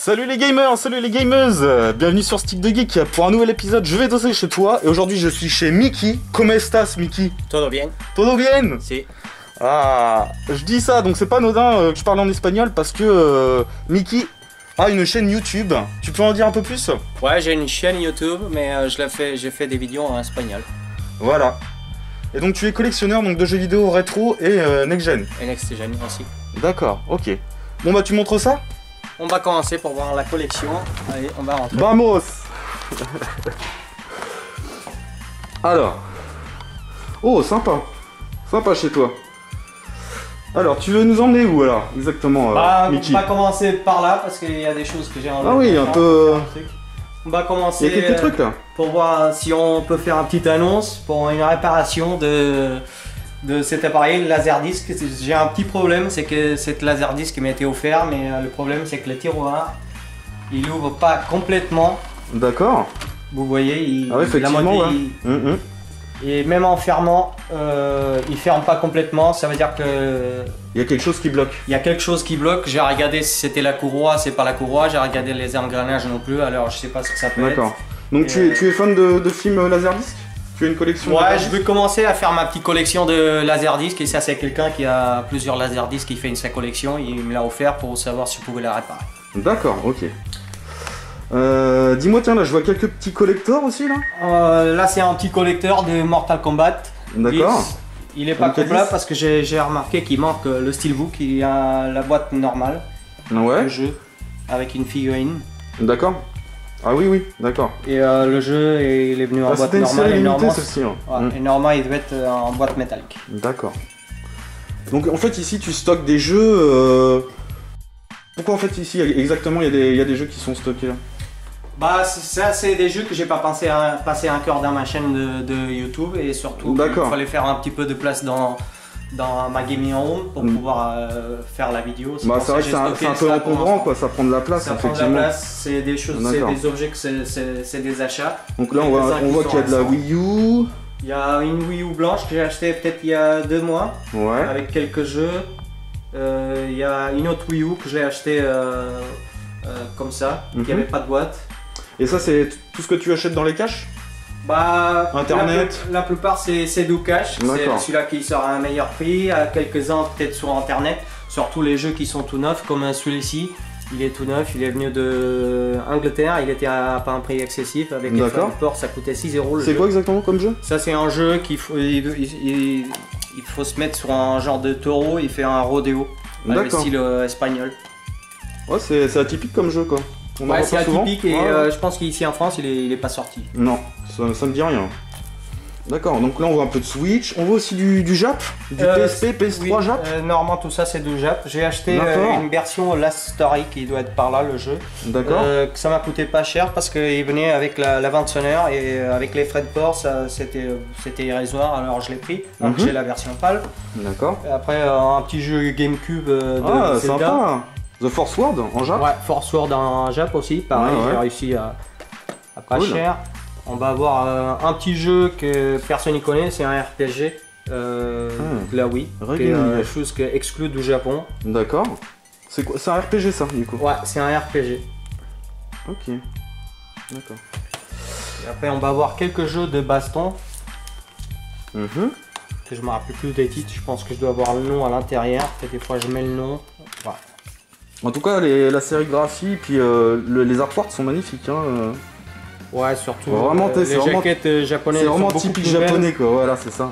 Salut les gamers, salut les gameuses. Bienvenue sur Stick de Geek pour un nouvel épisode. Je vais danser chez toi et aujourd'hui je suis chez Mickey. ¿Cómo estás, Mickey? Todo bien. Todo bien? Si. Ah, je dis ça, donc c'est pas anodin que je parle en espagnol parce que Mickey a une chaîne YouTube. Tu peux en dire un peu plus? Ouais, j'ai une chaîne YouTube, mais j'ai fait des vidéos en espagnol. Voilà. Et donc tu es collectionneur donc, de jeux vidéo rétro et next-gen. Et next gen aussi. D'accord, ok. Bon bah tu montres ça? On va commencer pour voir la collection. Allez, on va rentrer. Vamos. Alors. Oh, sympa. Sympa chez toi. Alors, tu veux nous emmener où alors exactement, Mickey? On va commencer par là parce qu'il y a des choses que j'ai envie de faire. Ah oui, un peu. On va commencer. Il y a quelques trucs là. Pour voir si on peut faire une petite annonce pour une réparation de cet appareil, le Laserdisc. J'ai un petit problème, c'est que cette Laserdisc m'a été offert, mais le problème c'est que le tiroir, il ouvre pas complètement. D'accord. Vous voyez, ah ouais, effectivement, et même en fermant, il ferme pas complètement. Ça veut dire que il y a quelque chose qui bloque. Il y a quelque chose qui bloque. J'ai regardé si c'était la courroie, c'est pas la courroie. J'ai regardé les engrenages non plus. Alors je sais pas ce que ça peut être. D'accord. Donc tu es fan de films Laserdisc? Tu as une collection? Ouais, je veux commencer à faire ma petite collection de Laserdisc. Et ça, c'est quelqu'un qui a plusieurs Laserdisc qui fait sa collection. Il me l'a offert pour savoir si je pouvais la réparer. D'accord, ok. Dis-moi, tiens, là, je vois quelques petits collecteurs aussi, là. Là, c'est un petit collecteur de Mortal Kombat. D'accord. Il est pas complet parce que j'ai remarqué qu'il manque le steelbook. Il y a la boîte normale. Ouais. Le jeu avec une figurine. D'accord. Ah oui, oui, d'accord. Et le jeu, il est venu en boîte normale et normalement. Et normalement, il devait être en boîte métallique. D'accord. Donc en fait, ici, tu stockes des jeux. Pourquoi en fait ici exactement il y a des jeux qui sont stockés là? Bah ça c'est des jeux que j'ai pas pensé à passer un cœur dans ma chaîne de YouTube et surtout il fallait faire un petit peu de place dans ma gaming room pour pouvoir faire la vidéo. Bah c'est vrai que c'est un peu encombrant quoi, ça prend de la place. Ça prend de la place, c'est des choses, c'est des objets que c'est des achats. Donc là on voit qu'il y a de la Wii U. Il y a une Wii U blanche que j'ai achetée peut-être il y a 2 mois. Ouais. Avec quelques jeux. Il y a une autre Wii U que j'ai achetée comme ça, qui avait pas de boîte. Et ça c'est tout ce que tu achètes dans les caches? Bah, Internet. la plupart c'est du cash, c'est celui-là qui sort à un meilleur prix, à quelques-uns peut-être sur internet, surtout les jeux qui sont tout neufs comme celui-ci. Il est tout neuf, il est venu de Angleterre, il était à pas un prix excessif, avec les frais de port ça coûtait 6 €. C'est quoi exactement comme jeu? Ça c'est un jeu qu'il faut, il faut se mettre sur un genre de taureau, il fait un rodéo, avec le style espagnol. Ouais, c'est atypique comme jeu quoi. Ouais, c'est atypique et je pense qu'ici en France il est pas sorti. Non, ça me dit rien. D'accord, donc là on voit un peu de Switch, on voit aussi du Jap, du PSP, PS3 oui, Jap. Normalement tout ça c'est du Jap. J'ai acheté une version Last Story qui doit être par là le jeu. D'accord. Ça m'a coûté pas cher parce qu'il venait avec la vente sonore et avec les frais de port c'était irrisoire alors je l'ai pris. Donc j'ai la version PAL. D'accord. Après un petit jeu GameCube de Zelda. Sympa. The Force Word en Jap. Ouais, Force Word en Jap aussi, pareil, j'ai réussi à pas cher. On va avoir un petit jeu que personne n'y connaît, c'est un RPG là oui, une chose qui est exclue du Japon. D'accord. C'est quoi? C'est un RPG ça du coup? Ouais, c'est un RPG. Ok. D'accord. Et après on va avoir quelques jeux de baston. Que je me rappelle plus des titres, je pense que je dois avoir le nom à l'intérieur, peut-être des fois je mets le nom. Ouais. En tout cas, la sérigraphie puis les artworks sont magnifiques. Hein. Ouais, surtout vraiment, les jaquettes japonaises. C'est vraiment typique japonais quoi, voilà, c'est ça.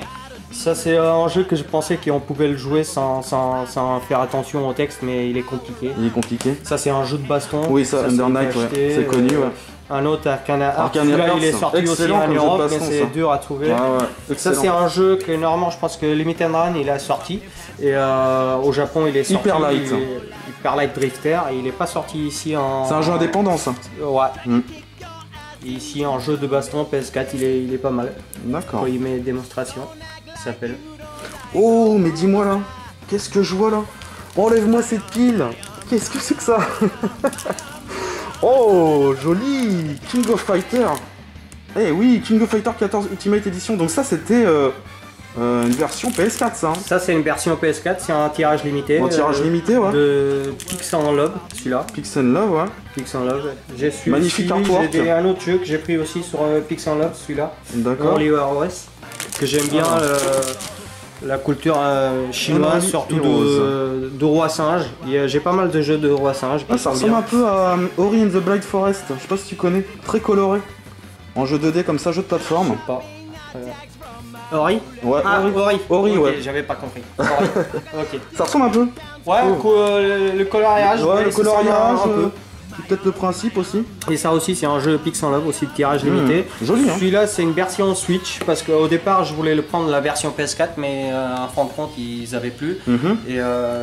Ça, c'est un jeu que je pensais qu'on pouvait le jouer sans faire attention au texte, mais il est compliqué. Il est compliqué. Ça, c'est un jeu de baston. Oui, ça Under Night, c'est connu. Ouais. Un autre Arcana Heart, celui-là il est sorti aussi en Europe, mais c'est dur à trouver. Ça, c'est un jeu que normalement, je pense que Limited Run il a sorti. Et au Japon, il est sorti. Hyper Light. Hyper Light Drifter, et il n'est pas sorti ici en. C'est un jeu indépendant, ça. Ouais. Et ici, en jeu de baston PS4, il est pas mal. D'accord. Il met démonstration, il s'appelle. Oh, mais dis-moi là, qu'est-ce que je vois là? Enlève-moi cette pile. Qu'est-ce que c'est que ça? Oh, joli! King of Fighter. Eh oui, King of Fighter 14 Ultimate Edition. Donc ça, c'était Une version PS4 ça. Hein. Ça c'est une version PS4, c'est un tirage limité. Un tirage limité, ouais. De Pix and Love, celui-là. Pix and Love, ouais. Pix and Love. J'ai su magnifique artwork. J'ai un autre jeu que j'ai pris aussi sur Pix and Love, celui-là. D'accord. Oliver OS. Que j'aime bien la culture chinoise, surtout de roi singe. J'ai pas mal de jeux de roi singe. Ça ressemble un peu à Ori and the Blind Forest. Je sais pas si tu connais. Très coloré. En jeu 2D comme ça, jeu de plateforme. Je sais pas. Ori? Ouais, ah, Ori, okay, ouais. J'avais pas compris. Ori. Ok. Ça ressemble un peu. Ouais, le coloriage. Ouais, le coloriage, un peu. Peut-être le principe aussi. Et ça aussi, c'est un jeu Pix and Love, aussi de tirage limité. Joli, hein. Celui-là, c'est une version Switch, parce qu'au départ, je voulais le prendre la version PS4, mais en fin de compte, ils avaient plus. Et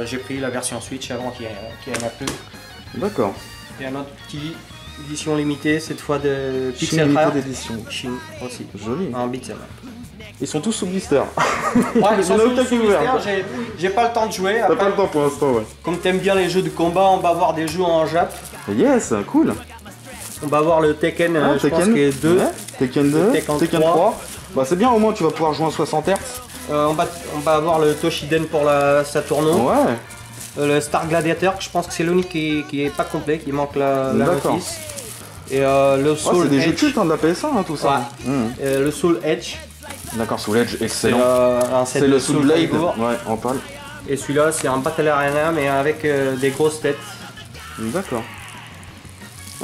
j'ai pris la version Switch avant qu'il n'y en a plus. D'accord. Et un autre petit édition limitée, cette fois de Pixel Art. d'édition. Chine aussi. Joli. Un beat'em. Ils sont tous sous blister. Ouais, ils sont tous sous blister. J'ai pas le temps de jouer. T'as pas le temps pour l'instant, ouais. Comme t'aimes bien les jeux de combat, on va voir des jeux en Jap. Yes, cool. On va voir le Tekken, je pense qu'il est 2. Ouais. Tekken 2, Tekken 3. Bah c'est bien, au moins tu vas pouvoir jouer en 60 Hz. On va avoir le Toshiden pour la Saturno. Ouais. Le Star Gladiator, je pense que c'est l'unique qui est pas complet, qui manque la notice. Et le Soul c'est des Edge. jeux cultes hein, de la PS1 hein, tout ça. Ouais. Le Soul Edge. D'accord, Soul Edge, excellent. C'est le Soul Blade. Ouais, on parle. Et celui-là, c'est un Battle Arena, mais avec des grosses têtes. D'accord.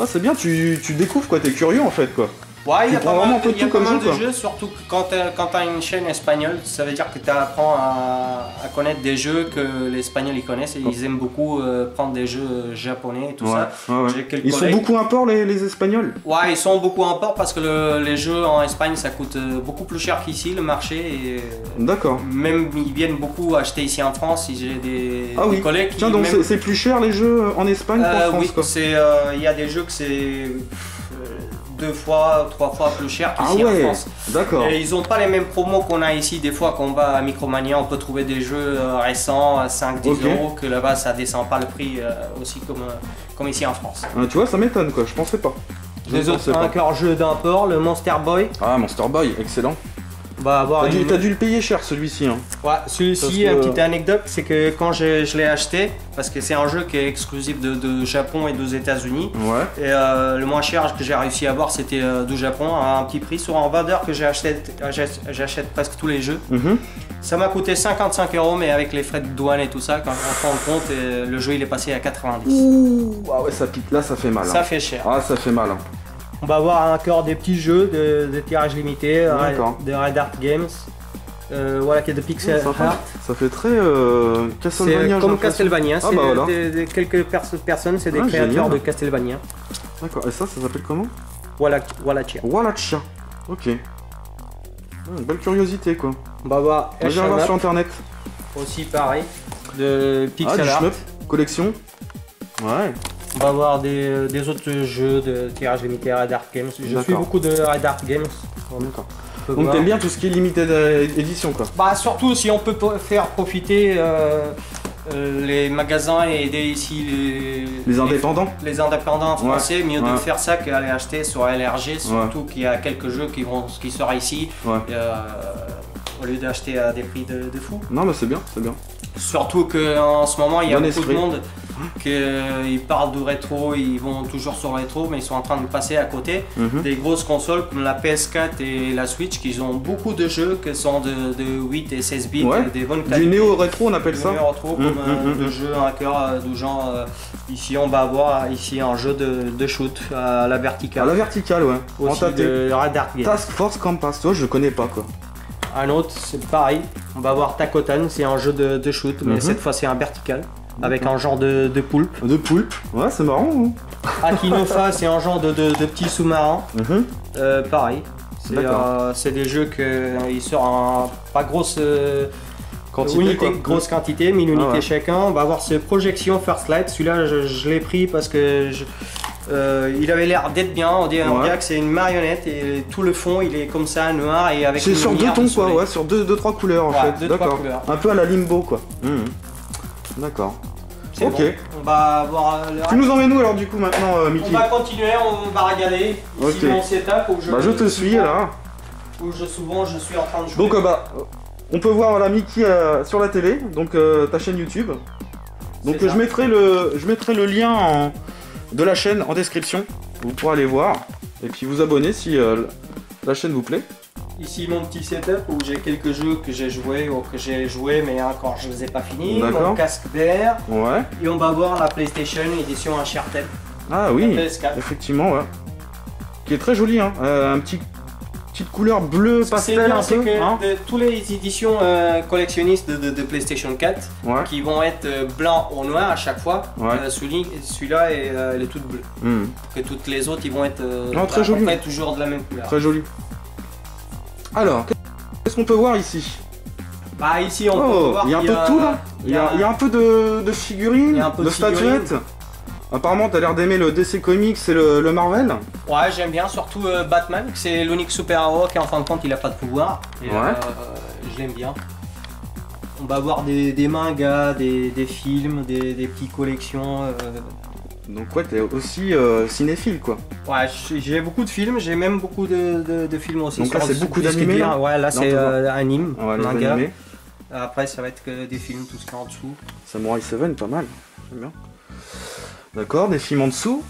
Ah, c'est bien, tu découvres quoi, t'es curieux en fait quoi. Ouais, il y a pas mal de jeux, surtout que quand t'as une chaîne espagnole, ça veut dire que tu apprends à connaître des jeux que les Espagnols ils connaissent et ils aiment beaucoup prendre des jeux japonais et tout ça. Ouais. Ils sont beaucoup import les Espagnols. Ouais, ils sont beaucoup import parce que les jeux en Espagne ça coûte beaucoup plus cher qu'ici le marché. D'accord. Même ils viennent beaucoup acheter ici en France. J'ai des collègues qui. Tiens, donc c'est plus cher les jeux en Espagne qu'en France quoi. Oui, il y a des jeux que c'est 2 fois, 3 fois plus cher qu'ici en France. D'accord. Et ils n'ont pas les mêmes promos qu'on a ici. Des fois, quand on va à Micromania, on peut trouver des jeux récents à 5-10 euros, que là-bas ça descend pas le prix aussi comme ici en France. Tu vois, ça m'étonne quoi, je pensais pas. Les autres encore jeux d'import, le Monster Boy. Ah, Monster Boy, excellent. T'as dû le payer cher celui-ci. Hein. Ouais, celui-ci, une petite anecdote, c'est que quand je l'ai acheté, parce que c'est un jeu qui est exclusif de Japon et des États-Unis, et le moins cher que j'ai réussi à avoir c'était du Japon à un petit prix sur un vendeur que j'achète presque tous les jeux. Ça m'a coûté 55 €, mais avec les frais de douane et tout ça, quand on prend en compte, le jeu il est passé à 90. Ouh, ah ouais, ça pique, là ça fait mal. Ça fait cher. Ah, ça fait mal. On va avoir encore des petits jeux de tirage limité, de Red Art Games. Voilà, qui est de Pixel Art. Ça fait très Castlevania. C'est comme Castlevania, quelques personnes, c'est des créateurs génial. de Castlevania. D'accord, et ça s'appelle comment? Wallachia. Wallachia, ok. Une belle curiosité quoi. On va voir sur internet. Aussi pareil, de Pixel Art. Collection. Ouais. On va voir des autres jeux de tirage limité Red Art Games. Je suis beaucoup de Red Art Games. D'accord. Donc t'aimes bien tout ce qui est limited édition quoi. Bah surtout si on peut faire profiter les magasins et aider ici les indépendants. Les indépendants français, mieux de faire ça qu'aller acheter sur LRG, surtout qu'il y a quelques jeux qui sortent ici, au lieu d'acheter à des prix de fou. Non mais c'est bien, c'est bien. Surtout qu'en ce moment il y a beaucoup de monde qui parlent de rétro, ils vont toujours sur rétro, mais ils sont en train de passer à côté des grosses consoles comme la PS4 et la Switch qui ont beaucoup de jeux qui sont de 8 et 16 bits, des bonnes qualités. Du néo-rétro on appelle ça. Néo-rétro comme de jeux à cœur du genre, ici on va avoir un jeu de shoot à la verticale. À la verticale ouais. Aussi de Red Art Games. Task Force Campus, toi je connais pas quoi. Un autre c'est pareil, on va voir Takotan, c'est un jeu de shoot, mais cette fois c'est un vertical. Avec un genre de poulpe. De poulpe, ouais c'est marrant. Hein. Akinofa c'est un genre de petit sous-marin. Pareil, c'est des jeux qui sortent en pas grosse grosse quantité, 1000 unités chacun. On va avoir ce Projection First Light, celui-là je l'ai pris parce que il avait l'air d'être bien, on dirait que c'est une marionnette et tout le fond il est comme ça noir et avec une sur 2 tons quoi, sur 2-3 couleurs en fait. D'accord. Un peu à la Limbo quoi. D'accord. Ok. Bon. On va voir. Tu nous emmènes où alors du coup maintenant, Mickey? On va continuer, on va regarder. Ici mon setup où je te suis là. Où souvent je suis en train de jouer. Donc on peut voir la Mickey sur la télé, donc ta chaîne YouTube. Donc je mettrai le lien de la chaîne en description. Vous pourrez aller voir et puis vous abonner si la chaîne vous plaît. Ici mon petit setup où j'ai quelques jeux que j'ai joué ou que j'ai joué mais encore je les ai pas finis. Mon casque VR. Ouais. Et on va voir la PlayStation édition Uncharted. Ah oui, effectivement, ouais. Qui est très joli, hein. Petite couleur bleu pastel un peu. Hein, de toutes les éditions collectionnistes de PlayStation 4 qui vont être blanc ou noir à chaque fois. Celui-là il est tout bleu. Que toutes les autres ils vont être très joli. Toujours de la même couleur. Très joli. Alors, qu'est-ce qu'on peut voir ici? Bah ici on peut voir il y a un peu de tout là. Il y a un peu de figurines, de statuettes. Apparemment t'as l'air d'aimer le DC Comics et le Marvel. Ouais, j'aime bien, surtout Batman, c'est l'unique super-héros qui en fin de compte il a pas de pouvoir. Et, je l'aime bien. On va voir des mangas, des films, des petites collections. Donc ouais, t'es aussi cinéphile quoi. Ouais, j'ai beaucoup de films, j'ai même beaucoup de films aussi. Donc là c'est beaucoup d'animés. Ouais, là c'est anime, manga. Animés. Après ça va être que des films, tout ce qui est en dessous. Samurai 7, pas mal, j'aime bien. D'accord, des films en dessous.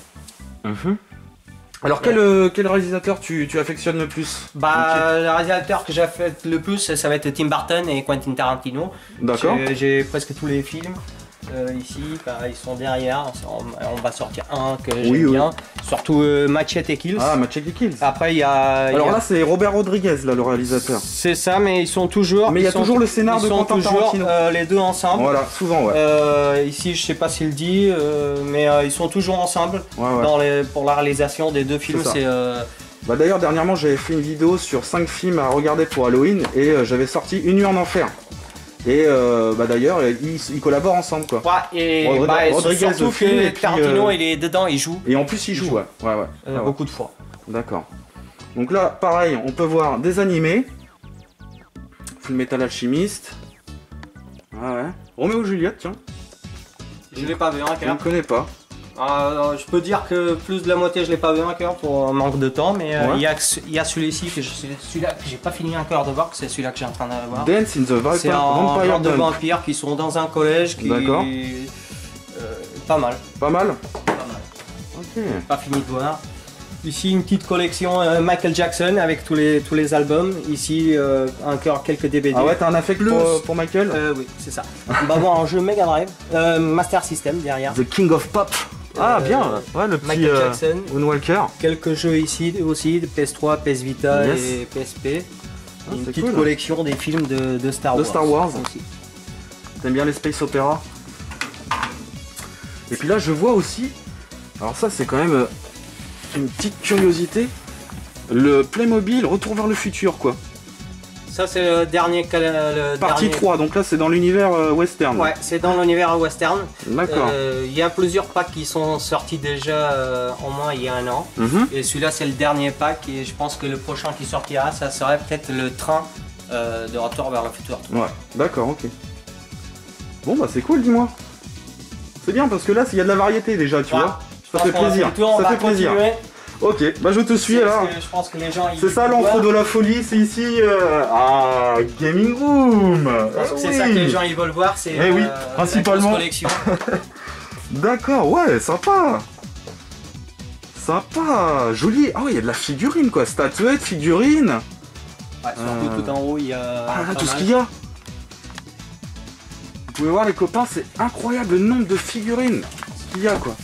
Alors quel réalisateur tu affectionnes le plus? Bah le réalisateur que j'affectionne le plus ça va être Tim Burton et Quentin Tarantino. D'accord. J'ai presque tous les films. Ici, ils sont derrière, on va sortir un que j'aime bien, surtout Machete Kills. Ah, Machete Kills. Après il y a... Alors là c'est Robert Rodriguez, là, le réalisateur. C'est ça, mais ils sont toujours... Mais il y a toujours le scénar de Quentin Tarantino. Les deux ensemble. Voilà, souvent ouais. Ici je sais pas s'il le dit, mais ils sont toujours ensemble pour la réalisation des deux films. Bah d'ailleurs dernièrement j'avais fait une vidéo sur 5 films à regarder pour Halloween et j'avais sorti Une nuit en enfer. Et bah d'ailleurs ils collaborent ensemble quoi. Ouais, et Rodriguez surtout que Tarantino il est dedans, il joue. Et en plus il joue, beaucoup de fois. D'accord. Donc là pareil, on peut voir des animés. Full Metal Alchemist. Ah ouais. Roméo et Juliette, tiens. Je l'ai pas vu encore. Je ne connais pas. Je peux dire que plus de la moitié je l'ai pas vu encore pour manque de temps, mais il y a celui-ci que celui-là que j'ai pas fini encore de voir, c'est celui-là que j'ai en train de voir. Dance in the Vampire. C'est un genre de vampires qui sont dans un collège qui. D'accord. Pas mal. Pas mal. Pas mal. Ok. Pas fini de voir. Ici une petite collection Michael Jackson avec tous les albums. Ici encore quelques DVD. Ah ouais, t'as un affect pour Michael? Oui, c'est ça. On va voir un jeu Mega Drive, Master System derrière. The King of Pop. Ah bien, ouais, le petit Michael Jackson. Moonwalker. Quelques jeux ici aussi, de PS3, PS Vita et PSP. Une petite collection des films de Star Wars. De Star Wars aussi. T'aimes bien les space opéra? Et puis là je vois aussi, alors ça c'est quand même une petite curiosité, le Playmobil Retour vers le futur quoi. Ça c'est le dernier... Partie 3, donc là c'est dans l'univers western. Ouais, c'est dans l'univers western. D'accord. Il y a plusieurs packs qui sont sortis déjà au moins il y a un an. Et celui-là c'est le dernier pack et je pense que le prochain qui sortira ça serait peut-être le train de Retour vers le futur. Ouais, d'accord, ok. Bon bah c'est cool, dis-moi. C'est bien parce que là il y a de la variété déjà, tu vois. Ça fait plaisir. Ça fait plaisir. Ok, bah je te suis là. Je pense que les gens. C'est ça l'entre de la folie, c'est ici. Gaming Room. C'est ça que les gens ils veulent voir, c'est. Oui, principalement. Collection. D'accord, ouais, sympa. Sympa, joli. Ah ouais, il y a de la figurine quoi, statuette, figurine. Ouais, surtout tout en haut il y a. Ah là, tout ce qu'il y a. Vous pouvez voir les copains, c'est incroyable le nombre de figurines qu'il y a quoi.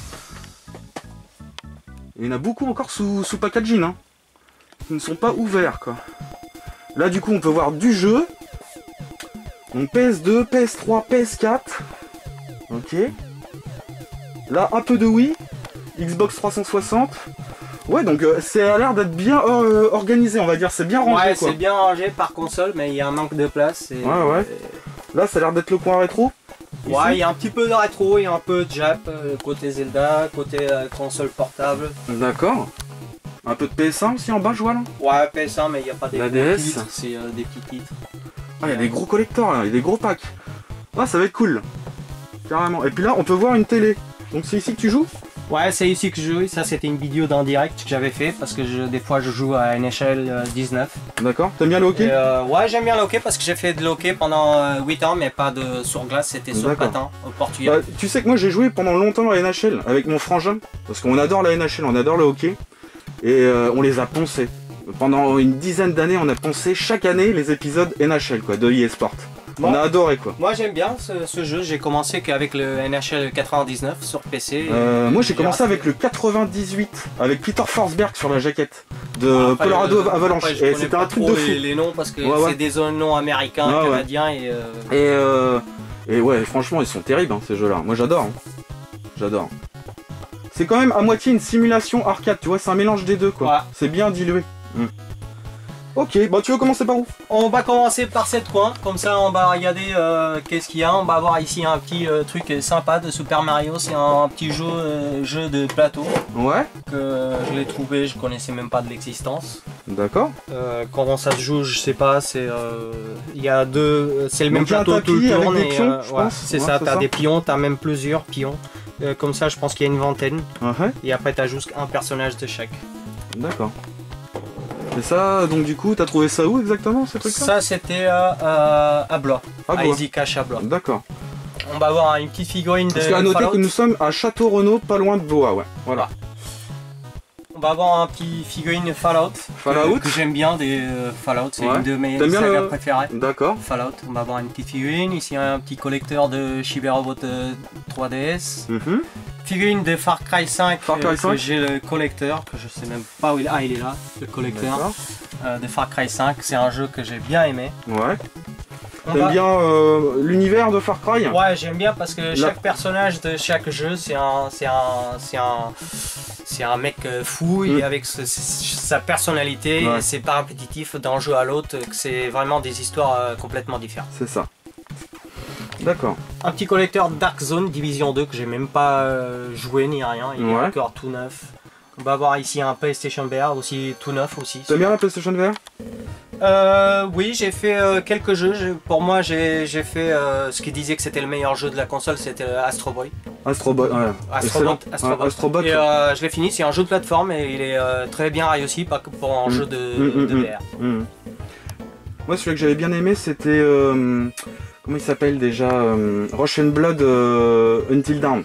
Il y en a beaucoup encore sous packaging, hein, qui ne sont pas ouverts quoi. Là du coup on peut voir du jeu. Donc PS2, PS3, PS4. Ok. Là un peu de Wii. Xbox 360. Ouais donc ça a l'air d'être bien organisé on va dire, c'est bien rangé ouais, quoi. C'est bien rangé par console mais il y a un manque de place. Et... Ouais. Là ça a l'air d'être le coin rétro. Ouais, il y a un petit peu de rétro, il y a un peu de Jap, côté Zelda, côté console portable. D'accord. Un peu de PS1 aussi en bas, je vois là. Ouais, PS1, mais il n'y a pas des gros titres, c'est des petits titres. Ah, il y a des gros collectors là, il y a des gros packs. Ah, ça va être cool. Carrément. Et puis là, on peut voir une télé. Donc c'est ici que tu joues? Ouais, c'est ici que je joue. Ça, c'était une vidéo d'un direct que j'avais fait parce que des fois je joue à NHL 19. D'accord. T'aimes bien le hockey? Ouais, j'aime bien le hockey parce que j'ai fait de hockey pendant 8 ans, mais pas de sur glace, c'était sur patin au Portugal. Bah, tu sais que moi j'ai joué pendant longtemps à la NHL avec mon frangin parce qu'on adore la NHL, on adore le hockey et on les a poncés. Pendant une dizaine d'années, on a poncé chaque année les épisodes NHL quoi, de EA Sport. On a adoré quoi. Moi j'aime bien ce jeu, j'ai commencé qu'avec le NHL 99 sur PC. Moi j'ai commencé avec le 98, avec Peter Forsberg sur la jaquette de Colorado Avalanche. Et c'était un truc de fou. Les noms parce que c'est des noms américains, canadiens et ouais, franchement ils sont terribles hein, ces jeux-là. Moi j'adore. Hein. J'adore. C'est quand même à moitié une simulation arcade, tu vois, c'est un mélange des deux quoi. Ouais. C'est bien dilué. Ok, bon tu veux commencer par où? On va commencer par cette coin, comme ça on va regarder qu'est-ce qu'il y a. On va avoir ici un petit truc sympa de Super Mario, c'est un petit jeu de plateau. Ouais. Que je l'ai trouvé, je connaissais même pas de l'existence. D'accord. Comment ça se joue, je sais pas, c'est il y a deux, c'est le même plateau, tout le tourne et c'est ça, t'as des pions, t'as même plusieurs pions. Comme ça je pense qu'il y a une vingtaine. Et après t'as juste un personnage de chaque. D'accord. Et ça, donc du coup, t'as trouvé ça où exactement ces trucs-là? Ça c'était à Blois, à Easy Cash à Blois. D'accord. On va avoir une petite figurine de Parce qu'à noter que nous sommes à Château Renaud, pas loin de Blois, ouais. Voilà. On va avoir un petit figurine Fallout. Que j'aime bien, des Fallout, c'est une de mes sagas préférées. D'accord. Fallout, on va avoir une petite figurine. Ici un petit collecteur de Chibi-Robot 3DS. Figurine de Far Cry 5, que j'ai le collecteur, que je sais même pas où il est. Ah, il est là, le collecteur de Far Cry 5. C'est un jeu que j'ai bien aimé. Ouais. T'aimes bien l'univers de Far Cry? Ouais, j'aime bien parce que chaque personnage de chaque jeu, c'est un mec fou et avec sa personnalité. C'est pas répétitif d'un jeu à l'autre, c'est vraiment des histoires complètement différentes. C'est ça. D'accord. Un petit collecteur Dark Zone Division 2 que j'ai même pas joué ni rien, il est encore tout neuf. On va avoir ici un PlayStation VR aussi tout neuf aussi. T'aimes bien la PlayStation VR? Oui, j'ai fait quelques jeux. Pour moi, j'ai fait ce qui disait que c'était le meilleur jeu de la console, c'était Astro Boy. Astro Boy, ouais. Astro Boy. Et je l'ai fini, c'est un jeu de plateforme et il est très bien réussi pour un jeu de VR. Moi, celui que j'avais bien aimé, c'était... comment il s'appelle déjà Rush and Blood Until Dawn.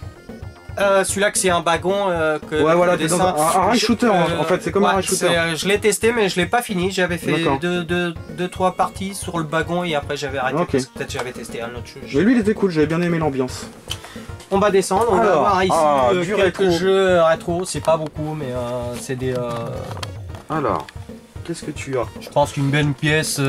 Celui-là que c'est un bagon que voilà, un rail shooter en fait, c'est comme un rail shooter. Je l'ai testé mais je l'ai pas fini, j'avais fait 2-3 parties sur le bagon et après j'avais arrêté parce que peut-être j'avais testé un autre jeu. Mais lui il était cool, j'avais bien aimé l'ambiance. On va descendre, on va voir ici quelques jeux rétro, c'est pas beaucoup mais c'est des... Alors... Qu'est-ce que tu as? Je pense qu'une bonne pièce,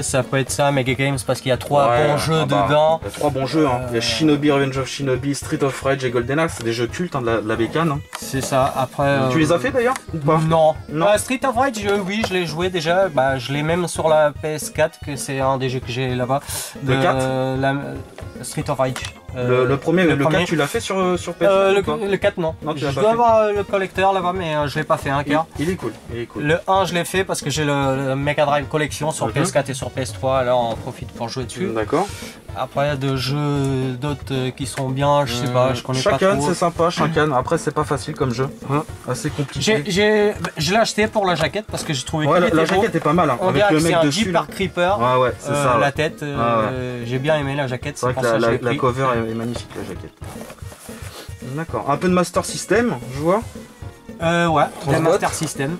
ça peut être ça, Mega Games, parce qu'il y a 3 bons jeux dedans. Il y a 3 bons jeux, hein. Il y a Shinobi, Revenge of Shinobi, Street of Rage et Golden Axe, c'est des jeux cultes hein, de la bécane. Hein. C'est ça, après... Tu les as fait d'ailleurs ou pas? Non. Street of Rage, oui, je l'ai joué déjà, je l'ai même sur la PS4, que c'est un des jeux que j'ai là-bas. Le 4 Street of Rage. Le premier, le 4 tu l'as fait sur PS4 le 4 non. Je dois avoir le collecteur là-bas mais je l'ai pas fait un quart. Il est cool, Le 1 je l'ai fait parce que j'ai le Mega Drive Collection sur PS4 et sur PS3, là on profite pour jouer dessus. D'accord. Après il y a des jeux d'autres qui sont bien, je sais pas, je connais pas trop. Chacun c'est sympa, chacun. Après c'est pas facile comme jeu, assez compliqué. Je l'ai acheté pour la jaquette parce que j'ai trouvé que la jaquette est pas mal hein, on avec le mec dessus. C'est un Jeep par Creeper, c'est ça, la tête, j'ai bien aimé la jaquette. C'est vrai que la cover est magnifique la jaquette. D'accord, un peu de Master System, je vois. Ouais, Master System.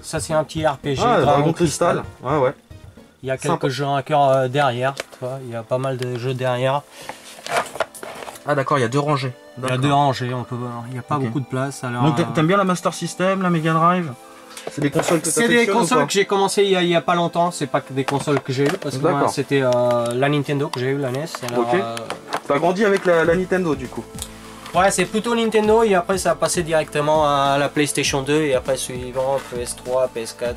Ça c'est un petit RPG, Dragon Crystal. Ouais. Il y a quelques jeux à cœur derrière, tu vois, il y a pas mal de jeux derrière. Ah d'accord, il y a 2 rangées. Il y a 2 rangées, on peut voir. Il n'y a pas beaucoup de place. Alors, donc t'aimes bien la Master System, la Mega Drive? C'est des consoles que c'est des consoles que j'ai commencé il y a pas longtemps, c'est pas que des consoles que j'ai eues, parce que moi c'était la Nintendo que j'ai eu, la NES. Alors, t'as grandi avec la Nintendo du coup? Ouais, c'est plutôt Nintendo et après ça a passé directement à la PlayStation 2 et après suivant PS3, PS4.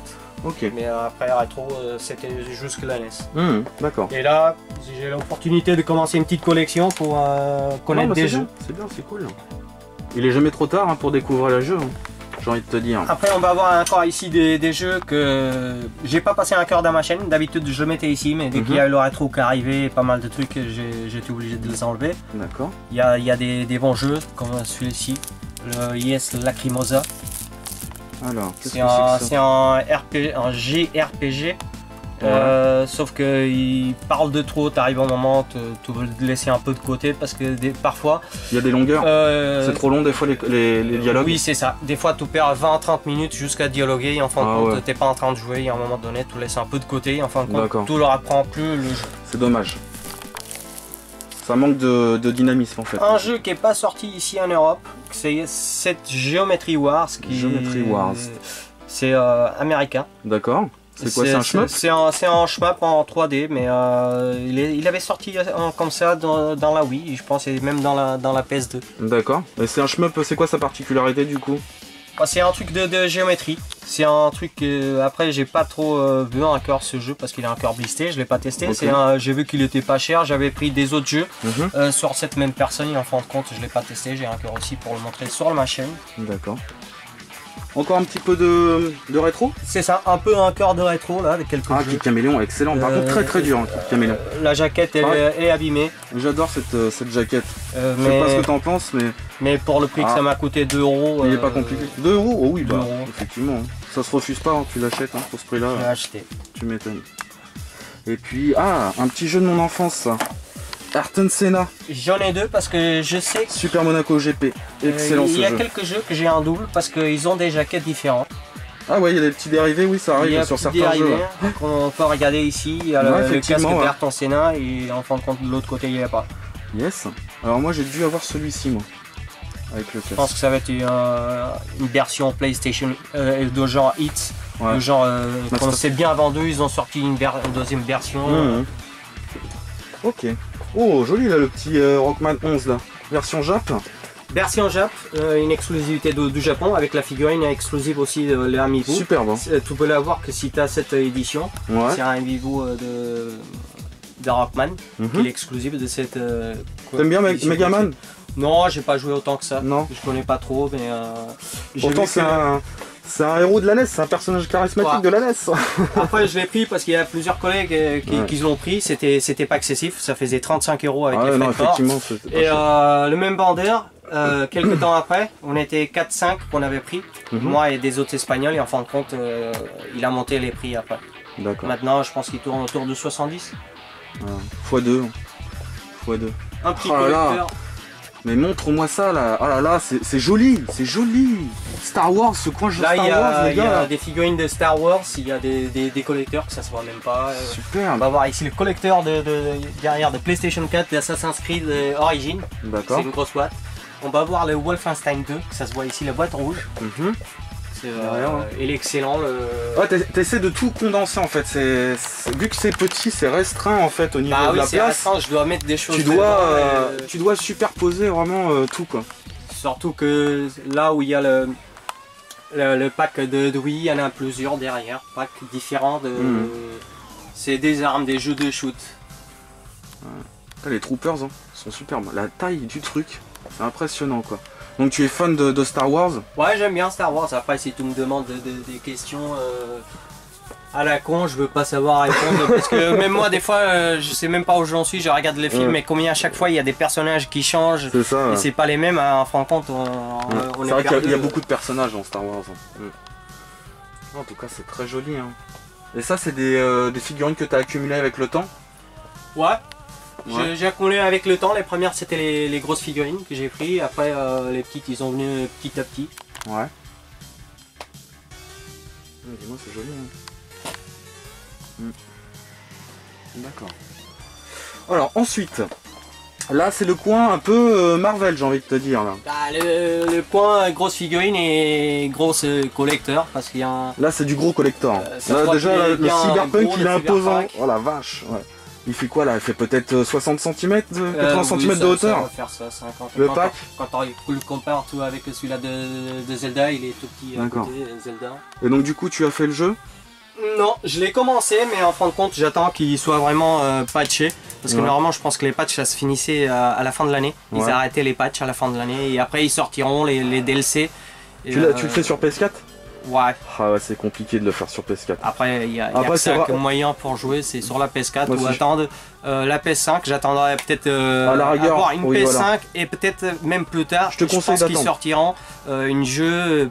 Mais après rétro, c'était juste que la NES. D'accord. Et là, j'ai l'opportunité de commencer une petite collection pour connaître des jeux. C'est bien, c'est cool. Il est jamais trop tard hein, pour découvrir les jeux. J'ai envie de te dire. Après on va avoir encore ici des jeux que j'ai pas passé un cœur dans ma chaîne. D'habitude je le mettais ici mais dès qu'il y a le rétro qui est arrivé, pas mal de trucs, j'ai été obligé de les enlever. D'accord. Il y a des bons jeux comme celui-ci. le Yes Lacrimosa. Alors, c'est un RPG, un JRPG. Ouais. Sauf que il parle de trop, t'arrives un moment, tu veux le laisser un peu de côté parce que parfois... Il y a des longueurs, c'est trop long des fois les dialogues. Oui c'est ça, des fois tu perds 20-30 minutes jusqu'à dialoguer et en fin de compte t'es pas en train de jouer et à un moment donné tu laisses un peu de côté et en fin de compte tu leur apprends plus le jeu. C'est dommage. Ça manque de dynamisme en fait. Un jeu qui est pas sorti ici en Europe, c'est cette Geometry Wars. Geometry Wars. C'est américain. D'accord. C'est quoi, c'est un shmup? C'est un shmup en 3D, mais il avait sorti comme ça dans la Wii, je pense, et même dans la PS2. D'accord. Et c'est un shmup, c'est quoi sa particularité du coup? C'est un truc de géométrie. C'est un truc après j'ai pas trop vu encore ce jeu parce qu'il est encore blisté, je l'ai pas testé. Okay. J'ai vu qu'il était pas cher, j'avais pris des autres jeux sur cette même personne et en fin de compte je l'ai pas testé, j'ai encore aussi pour le montrer sur ma chaîne. D'accord. Encore un petit peu de rétro? C'est ça, un peu encore de rétro là, avec quelques jeux. Kid Caméléon, excellent, par contre très dur, Kid Caméléon. La jaquette est abîmée. J'adore cette jaquette. Je sais pas ce que t'en penses, mais pour le prix que ça m'a coûté 2 €. Il est pas compliqué. 2 €? Oh oui, bah, effectivement. Ça se refuse pas, hein, tu l'achètes pour ce prix-là. Je l'ai acheté. Tu m'étonnes. Et puis, un petit jeu de mon enfance, ça. Ayrton Senna. J'en ai deux parce que je sais que... Super Monaco GP, excellent ce jeu. Il y a quelques jeux que j'ai en double parce qu'ils ont des jaquettes différentes. Ah ouais, il y a des petits dérivés, oui, ça arrive sur certains jeux. On peut regarder ici, il y a le casque d'Ayrton Senna et en fin de compte de l'autre côté il n'y a pas. Yes. Alors moi j'ai dû avoir celui-ci moi. Avec le casque. Je pense que ça va être une version PlayStation de genre Hits. De genre quand c'est bien vendu, ils ont sorti une deuxième version. Ok. Oh joli là le petit Rockman 11 là. Version Jap. Version Jap, une exclusivité du Japon avec la figurine exclusive aussi de l'Amiibo. Superbe. Hein. Tu peux l'avoir que si tu as cette édition. C'est un Amiibo de Rockman qui est exclusive de cette. T'aimes bien Megaman? Non, j'ai pas joué autant que ça. Non. Je connais pas trop, mais. Pourtant c'est un héros de la NES, c'est un personnage charismatique de la NES. Après je l'ai pris parce qu'il y a plusieurs collègues qui l'ont pris, c'était pas excessif, ça faisait 35 € avec les frais de port. Et le même vendeur, quelques temps après, on était 4-5 qu'on avait pris, moi et des autres espagnols, et en fin de compte, il a monté les prix après. Maintenant je pense qu'il tourne autour de 70. x2. Un petit collecteur. Mais montre-moi ça là, oh là là, c'est joli, c'est joli. Star Wars, ce coin Star Wars, les gars. Il y a des figurines de Star Wars, il y a des collecteurs que ça se voit même pas. Super. On va voir ici le collecteur derrière de PlayStation 4 d'Assassin's Creed Origins. D'accord. C'est une grosse boîte. On va voir le Wolfenstein 2, ça se voit ici, la boîte rouge. Il est excellent. T'essaies de tout condenser en fait. Vu que c'est petit, c'est restreint en fait au niveau de la place. Restreint, je dois mettre des choses. Tu dois superposer vraiment tout quoi. Surtout que là où il y a le pack de Wii, il y en a plusieurs derrière, packs différents. C'est des armes, des jeux de shoot. Les troopers sont superbes. La taille du truc, c'est impressionnant quoi. Donc tu es fan de Star Wars? Ouais, j'aime bien Star Wars. Après, si tu me demandes des questions à la con, je veux pas savoir répondre. Parce que même moi, des fois, je sais même pas où j'en suis. Je regarde les films, mais combien à chaque fois il y a des personnages qui changent. C'est ça. Et c'est pas les mêmes. En fin de compte, c'est vrai qu'il y a beaucoup de personnages dans Star Wars. En tout cas, c'est très joli. Hein. Et ça, c'est des figurines que tu as accumulées avec le temps? Ouais. J'ai accumulé avec le temps, les premières c'était les grosses figurines que j'ai pris, après les petites ils sont venus petit à petit. Ouais. Dis-moi c'est joli. Hein. D'accord. Alors ensuite, là c'est le coin un peu Marvel j'ai envie de te dire. Là, le coin grosse figurine et grosse collecteur parce qu'il y a un... Là c'est du gros collector. Là déjà le Cyberpunk il est imposant. Oh la vache. Ouais. Il fait quoi là? Il fait peut-être 60 cm, 80 cm de hauteur? Ça va faire ça, 50. Le pack? Quand on le compare tout avec celui-là de Zelda, il est tout petit à côté, Zelda. Et donc du coup tu as fait le jeu? Non, je l'ai commencé mais en fin de compte j'attends qu'il soit vraiment patché. Parce que normalement je pense que les patchs ça se finissait à la fin de l'année. Ils arrêtaient les patchs à la fin de l'année et après ils sortiront les DLC. Et tu le fais sur PS4? Ouais. Ah ouais, c'est compliqué de le faire sur PS4. Après, il y a que moyen pour jouer, c'est sur la PS4 ou attendre la PS5. J'attendrai peut-être avoir une PS5 et peut-être même plus tard. Je pense qu'ils sortiront une jeu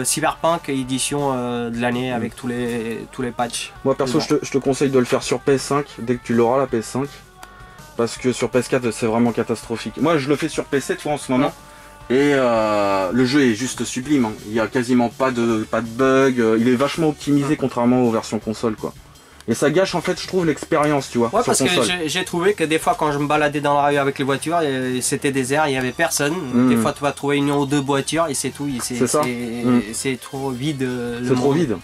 Cyberpunk édition de l'année avec tous les patchs. Moi perso, je te conseille de le faire sur PS5 dès que tu l'auras la PS5. Parce que sur PS4 c'est vraiment catastrophique. Moi je le fais sur PC en ce moment. Et le jeu est juste sublime, hein. Il n'y a quasiment pas de bug, il est vachement optimisé contrairement aux versions console quoi. Et ça gâche en fait je trouve l'expérience tu vois. Ouais parce console. Que j'ai trouvé que des fois quand je me baladais dans la rue avec les voitures, c'était désert, il n'y avait personne. Des fois tu vas trouver une ou deux voitures et c'est tout, c'est trop vide. C'est trop vide.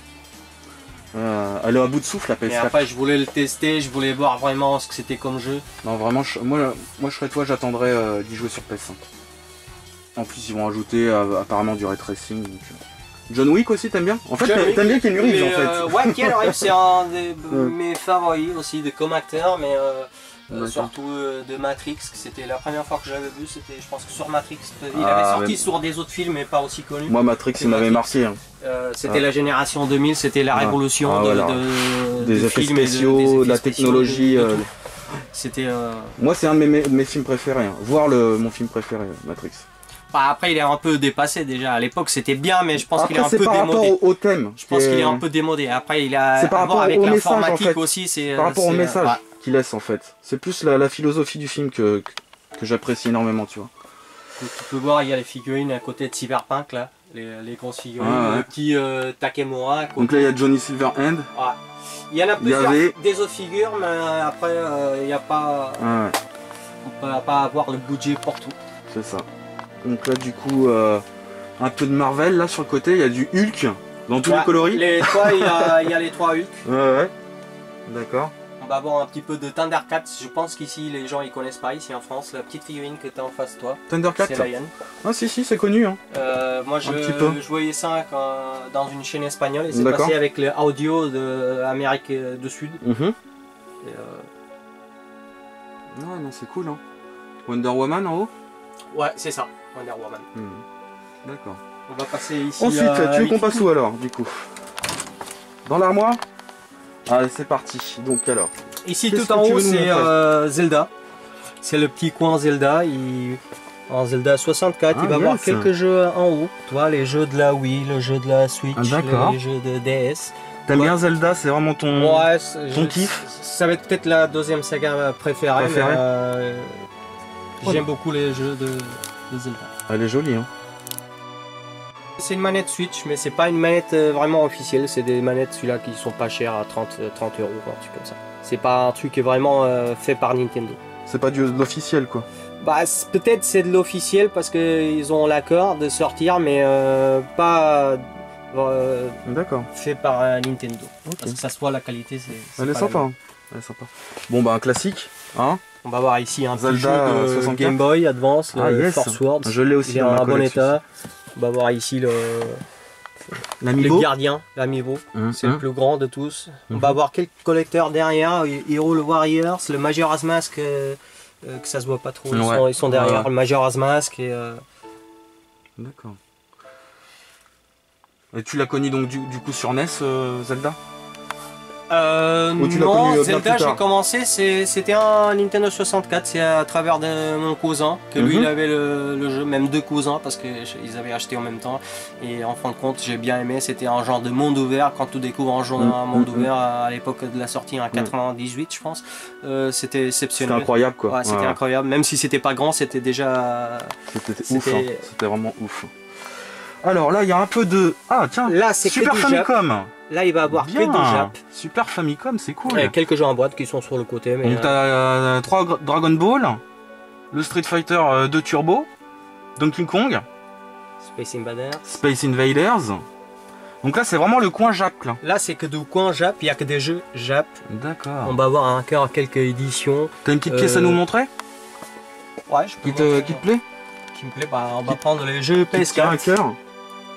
Elle est à bout de souffle la PS4. Et après je voulais le tester, je voulais voir vraiment ce que c'était comme jeu. Non vraiment, moi je serais toi, j'attendrais d'y jouer sur PS5. En plus ils vont ajouter apparemment du ray tracing. Donc, John Wick aussi t'aimes bien? En fait t'aimes bien Keanu Reeves en fait. Ouais, Keanu Reeves c'est un de mes favoris aussi comme acteur, mais surtout de Matrix, c'était la première fois que j'avais vu, c'était je pense que sur Matrix. Il avait sorti sur des autres films mais pas aussi connus. Moi Matrix il m'avait marqué. Hein. C'était la génération 2000, c'était la révolution des effets spéciaux, de la technologie. C'était. Moi c'est un de mes films préférés, hein. Voire mon film préféré, Matrix. Après il est un peu dépassé déjà, à l'époque c'était bien mais je pense qu'il est un peu démodé. C'est par rapport au thème. Je pense qu'il est un peu démodé, après il a c'est par rapport avec l'informatique en fait. Aussi. C'est par rapport au message qu'il laisse en fait. C'est plus la philosophie du film que j'apprécie énormément tu vois. Donc, tu peux voir il y a les figurines à côté de Cyberpunk là, les grosses figurines, le petit Takemura. Donc là il y a Johnny Silverhand. Il y en a plusieurs des autres figures mais après il n'y a pas... On peut pas avoir le budget pour tout. C'est ça. Donc là du coup un peu de Marvel là sur le côté, il y a du Hulk dans tous les coloris. Il y a les 3 Hulk. Ouais. D'accord. On va avoir un petit peu de Thundercats, je pense qu'ici les gens ils connaissent pas ici en France, la petite figurine que tu as en face de toi. Thundercats. C'est Lion. Ah si c'est connu hein. Moi je voyais ça dans une chaîne espagnole et c'est passé avec l'audio de Amérique du Sud. Non c'est cool hein. Wonder Woman en haut. Ouais c'est ça. Wonder Woman. D'accord. On va passer ici. Ensuite, tu veux qu'on passe où alors, du coup? Dans l'armoire? Allez, c'est parti. Donc alors. Ici tout en haut, c'est Zelda. C'est le petit coin Zelda. En Zelda 64, il va y avoir quelques jeux en haut. Tu vois, les jeux de la Wii, le jeu de la Switch, les jeux de DS. T'aimes bien Zelda? C'est vraiment ton kiff? Ça va être peut-être la deuxième saga préférée. J'aime beaucoup les jeux de Zelda. Elle est jolie hein. C'est une manette Switch mais c'est pas une manette vraiment officielle, c'est des manettes celui-là qui sont pas chères à 30 € un truc comme ça. C'est pas un truc qui est vraiment fait par Nintendo. C'est pas de l'officiel quoi. Bah peut-être c'est de l'officiel parce qu'ils ont l'accord de sortir mais pas fait par Nintendo. Parce que ça se voit la qualité c'est Elle est sympa hein. Elle est sympa. Bon bah un classique hein. On va voir ici un Zelda petit jeu de Game Boy Advance, Force Words. Je l'ai aussi dans un bon état. On va voir ici le gardien, l'Amiibo. C'est le plus grand de tous. On va voir quelques collecteurs derrière. Hero Warriors, le Majora's Mask, que ça se voit pas trop. Ils sont derrière le Majora's Mask. D'accord. Et tu l'as connu donc du coup sur NES, Zelda? Non, Zelda j'ai commencé, c'était un Nintendo 64, c'est à travers de mon cousin, que lui il avait le jeu, même deux cousins parce qu'ils avaient acheté en même temps, et en fin de compte j'ai bien aimé, c'était un genre de monde ouvert, quand tu découvres un genre de monde ouvert à l'époque de la sortie en 98 je pense, c'était exceptionnel. C'était incroyable quoi. Ouais, c'était incroyable, même si c'était pas grand, c'était déjà... C'était ouf, hein. C'était vraiment ouf. Alors là il y a un peu de... Ah tiens, là, Super Famicom. Là, il va avoir que du Jap. Super Famicom, c'est cool. Et quelques jeux en boîte qui sont sur le côté. Mais donc, t'as 3 Dragon Ball, le Street Fighter 2 Turbo, Donkey Kong, Space Invaders. Donc là, c'est vraiment le coin Jap. Là, c'est que du coin Jap, il n'y a que des jeux Jap. D'accord. On va avoir encore quelques éditions. T'as une petite pièce à nous montrer? Ouais, je peux. Qui te plaît? Qui me plaît, bah, on va prendre les jeux PS4.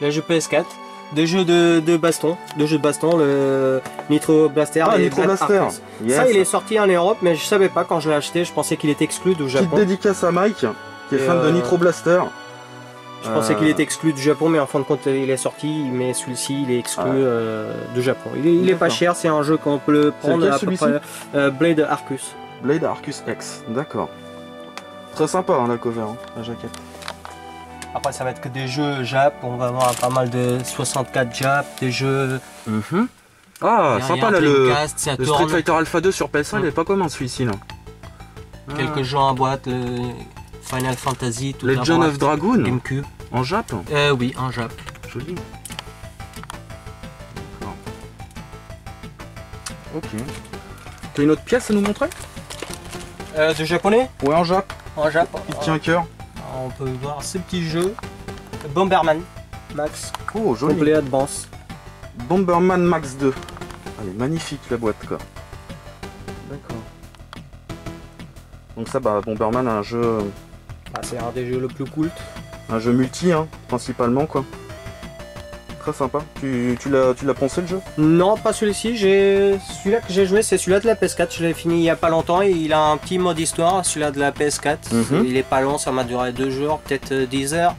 Les jeux PS4. Des jeux de baston, le Nitro Blaster. Ah, Nitro Blaster. Yes. Ça, il est sorti en Europe, mais je savais pas quand je l'ai acheté. Je pensais qu'il était exclu du Japon. Petite dédicace à Mike, qui est fan de Nitro Blaster. Je pensais qu'il était exclu du Japon, mais en fin de compte il est sorti, mais celui-ci il est exclu du Japon. Il est pas cher, c'est un jeu qu'on peut le prendre à peu près. Blade Arcus. Blade Arcus X, d'accord. Très sympa hein, la cover, hein, la jaquette. Après ça va être que des jeux Jap, on va avoir pas mal de 64 Jap, des jeux... Ah, sympa là, le Street Fighter Alpha 2 sur PS1, il est pas commun celui-ci là. Quelques jeux en boîte, le Final Fantasy, tout Legend of Dragoon GameCube. En Jap Oui, en Jap. Joli. Ok. T'as une autre pièce à nous montrer? De japonais? Ouais, en Jap. En Jap. Il tient à cœur. On peut voir ce petit jeu. Bomberman Max. Oh, joli. Complet Advance. Bomberman Max 2. Elle est magnifique la boîte quoi. D'accord. Donc ça, bah, Bomberman, un jeu... c'est un des jeux le plus cool. Un jeu multi, hein, principalement quoi. Très sympa. Tu l'as poncé le jeu? Non, pas celui-ci. Celui-là que j'ai joué, c'est celui-là de la PS4. Je l'ai fini il y a pas longtemps et il a un petit mode histoire, celui-là de la PS4. Il est pas long, ça m'a duré 2 jours, peut-être 10 heures.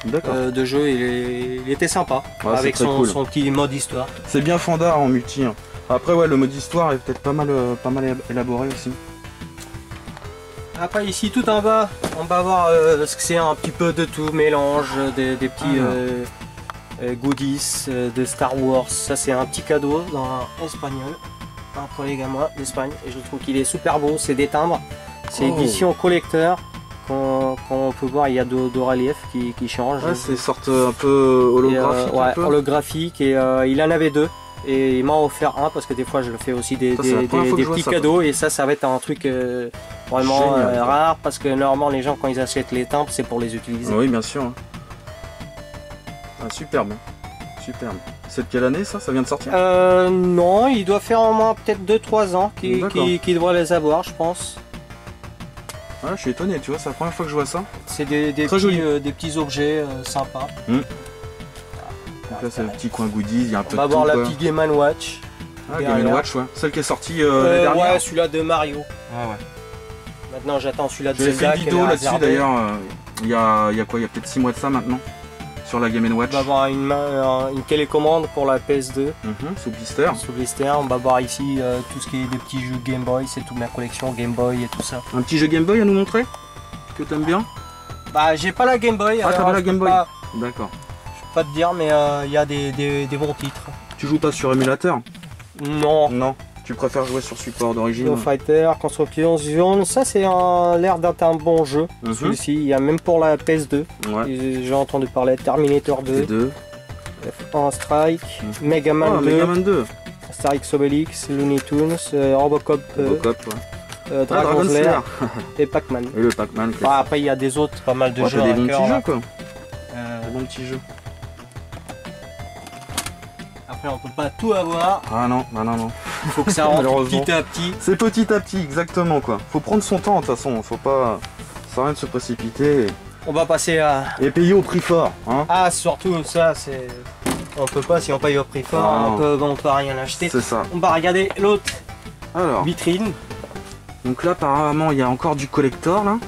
De jeu, il était sympa, avec son petit mode histoire. C'est bien fandard en multi. Hein. Après ouais, le mode histoire est peut-être pas mal élaboré aussi. Après ici tout en bas, on va voir ce que c'est un petit peu de tout, mélange des petits goodies de Star Wars. Ça c'est un petit cadeau en espagnol pour les gamins d'Espagne et je trouve qu'il est super beau, c'est des timbres, c'est édition collector. Quand on peut voir, il y a deux reliefs qui changent. Ouais, c'est sorte un peu holographique. Holographique et il en avait 2 et il m'a offert un parce que des fois je le fais aussi des petits cadeaux et ça va être un truc vraiment rare parce que normalement les gens quand ils achètent les timbres c'est pour les utiliser. Oui bien sûr. Ah, superbe. Superbe. C'est de quelle année ça? Ça vient de sortir? Non, il doit faire au moins peut-être 2-3 ans qu'il devrait les avoir je pense. Ah, je suis étonné, tu vois, c'est la première fois que je vois ça. C'est des petits objets sympas. Donc là, c'est le petit coin goodies, il y a un peu de tout. On va voir la petite Game & Watch. Ah, Game & Watch, ouais. Celle qui est sortie l'année dernière. Ouais, celui-là de Mario. Ah ouais. Maintenant, j'attends celui-là de Zelda. J'ai fait une vidéo là-dessus d'ailleurs, il y a quoi? Il y a peut-être 6 mois de ça maintenant. Sur la Game & Watch. On va avoir une télécommande pour la PS2. Sous blister. Sous blister. On va voir ici tout ce qui est des petits jeux Game Boy. C'est toute ma collection Game Boy et tout ça. Un petit jeu Game Boy à nous montrer? Que t'aimes bien? Bah j'ai pas la Game Boy. Ah t'as pas la Game Boy? D'accord. Je peux pas te dire mais il y a des bons titres. Tu joues pas sur émulateur? Non. Non. Tu préfères jouer sur support d'origine? Street Fighter, Construction Zone, ça c'est l'air d'être un bon jeu. Celui-ci, il y a même pour la PS2. Ouais. J'ai entendu parler de Terminator 2, F1 Strike, Mega Man 2, Asterix Obelix, Looney Tunes, Robocop, Dragon Slayer et Pac-Man. Et le Pac-Man. Après il y a des autres, pas mal de jeux. Des bons petits jeux quoi. Des bons petits jeux. Après on peut pas tout avoir. Ah non, non. Il faut que ça rentre petit à petit. C'est petit à petit, exactement quoi. Faut prendre son temps de toute façon, faut pas... Ça sert à rien de se précipiter. On va passer à... Et payer au prix fort. Hein. Ah surtout ça c'est... On peut pas, si on paye au prix fort, on peut rien acheter. C'est ça. On va regarder l'autre vitrine. Donc là apparemment il y a encore du collector là.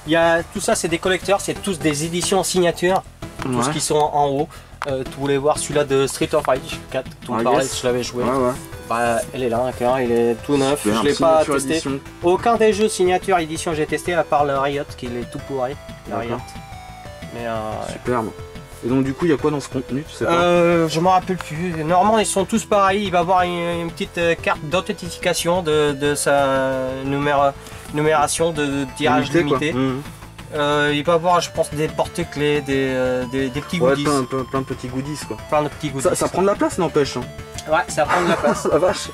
Il y a tout ça, c'est des collecteurs, c'est tous des éditions signature. Tous ce qui sont en haut. Tu voulais voir celui-là de Street of Rage 4, tout pareil, je l'avais joué. Bah, elle est là, il est tout neuf, je l'ai pas testé. Édition. Aucun des jeux signature édition j'ai testé à part le Riot qui est tout pourri. Riot. Mais superbe. Et donc du coup il y a quoi dans ce contenu, tu sais pas? Je m'en rappelle plus. Normalement ils sont tous pareils, il va avoir une petite carte d'authentification de sa numération de tirage limité. Il va avoir, je pense, des porte-clés, des petits goodies. Plein de petits goodies quoi. Plein de petits goodies. Ça prend de la place n'empêche. Hein. Ouais, ça prend de la place. La vache.